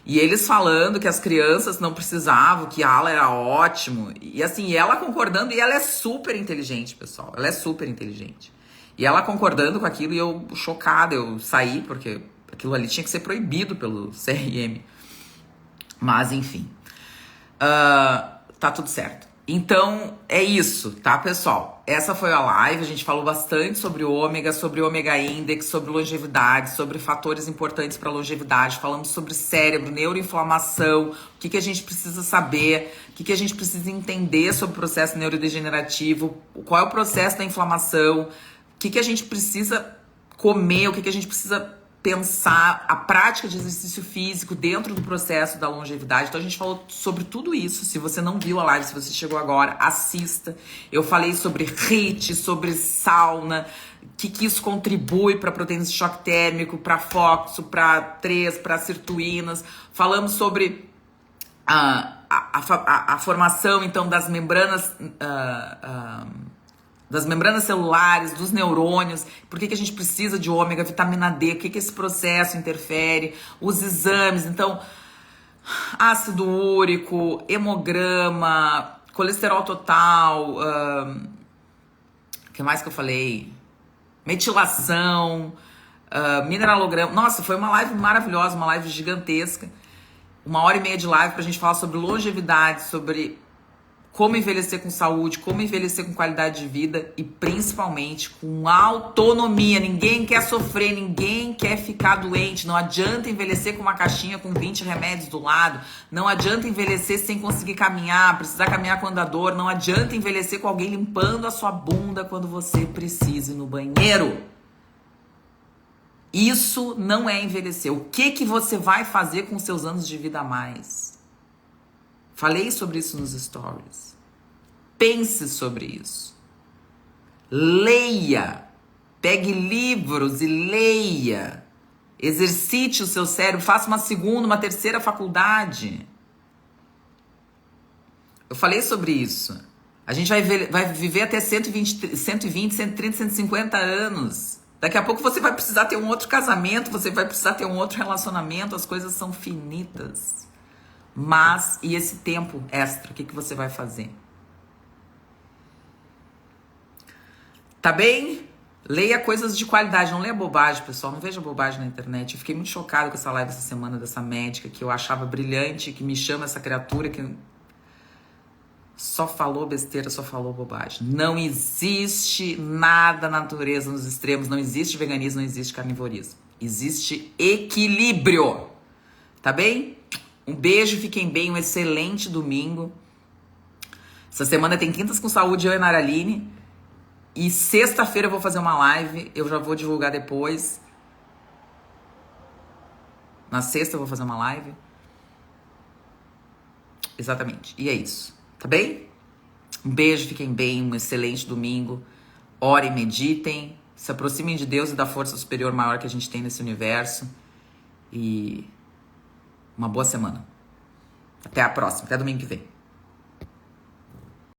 E eles falando que as crianças não precisavam, que a ala era ótimo. E assim, ela concordando, e ela é super inteligente, pessoal. Ela é super inteligente. E ela concordando com aquilo, e eu chocada, eu saí, porque... aquilo ali tinha que ser proibido pelo CRM. Mas, enfim. tá tudo certo. Então, é isso, tá, pessoal? Essa foi a live, a gente falou bastante sobre ômega index, sobre longevidade, sobre fatores importantes para longevidade, falamos sobre cérebro, neuroinflamação, o que a gente precisa saber, o que a gente precisa entender sobre o processo neurodegenerativo, qual é o processo da inflamação, o que a gente precisa comer, o que a gente precisa pensar, a prática de exercício físico dentro do processo da longevidade. Então a gente falou sobre tudo isso. Se você não viu a live, se você chegou agora, assista. Eu falei sobre HIIT, sobre sauna, o que isso contribui para proteínas de choque térmico, para fóxo, para TRES, para sirtuínas. Falamos sobre a formação, então, das membranas celulares, dos neurônios, por que a gente precisa de ômega, vitamina D, o que esse processo interfere, os exames, então, ácido úrico, hemograma, colesterol total, o que mais que eu falei? Metilação, mineralograma. Nossa, foi uma live maravilhosa, uma live gigantesca, 1h30 de live pra gente falar sobre longevidade, sobre como envelhecer com saúde, como envelhecer com qualidade de vida e principalmente com autonomia. Ninguém quer sofrer, ninguém quer ficar doente. Não adianta envelhecer com uma caixinha com 20 remédios do lado. Não adianta envelhecer sem conseguir caminhar, precisar caminhar com andador. Não adianta envelhecer com alguém limpando a sua bunda quando você precisa ir no banheiro. Isso não é envelhecer. O que você vai fazer com seus anos de vida a mais? Falei sobre isso nos stories. Pense sobre isso. Leia. Pegue livros e leia. Exercite o seu cérebro. Faça uma segunda, uma terceira faculdade. Eu falei sobre isso. A gente vai viver até 120, 130, 150 anos. Daqui a pouco você vai precisar ter um outro casamento, você vai precisar ter um outro relacionamento. As coisas são finitas. Mas, e esse tempo extra, o que você vai fazer? Tá bem? Leia coisas de qualidade, não leia bobagem, pessoal. Não veja bobagem na internet. Eu fiquei muito chocada com essa live essa semana dessa médica que eu achava brilhante, que me chama essa criatura que só falou besteira, só falou bobagem. Não existe nada na natureza nos extremos, não existe veganismo, não existe carnivorismo. Existe equilíbrio. Tá bem? Um beijo, fiquem bem, um excelente domingo. Essa semana tem Quintas com Saúde, eu e a Naraline. E sexta-feira eu vou fazer uma live, eu já vou divulgar depois. Na sexta eu vou fazer uma live. Exatamente, e é isso, tá bem? Um beijo, fiquem bem, um excelente domingo. Orem, meditem, se aproximem de Deus e da força superior maior que a gente tem nesse universo. E uma boa semana. Até a próxima, até domingo que vem.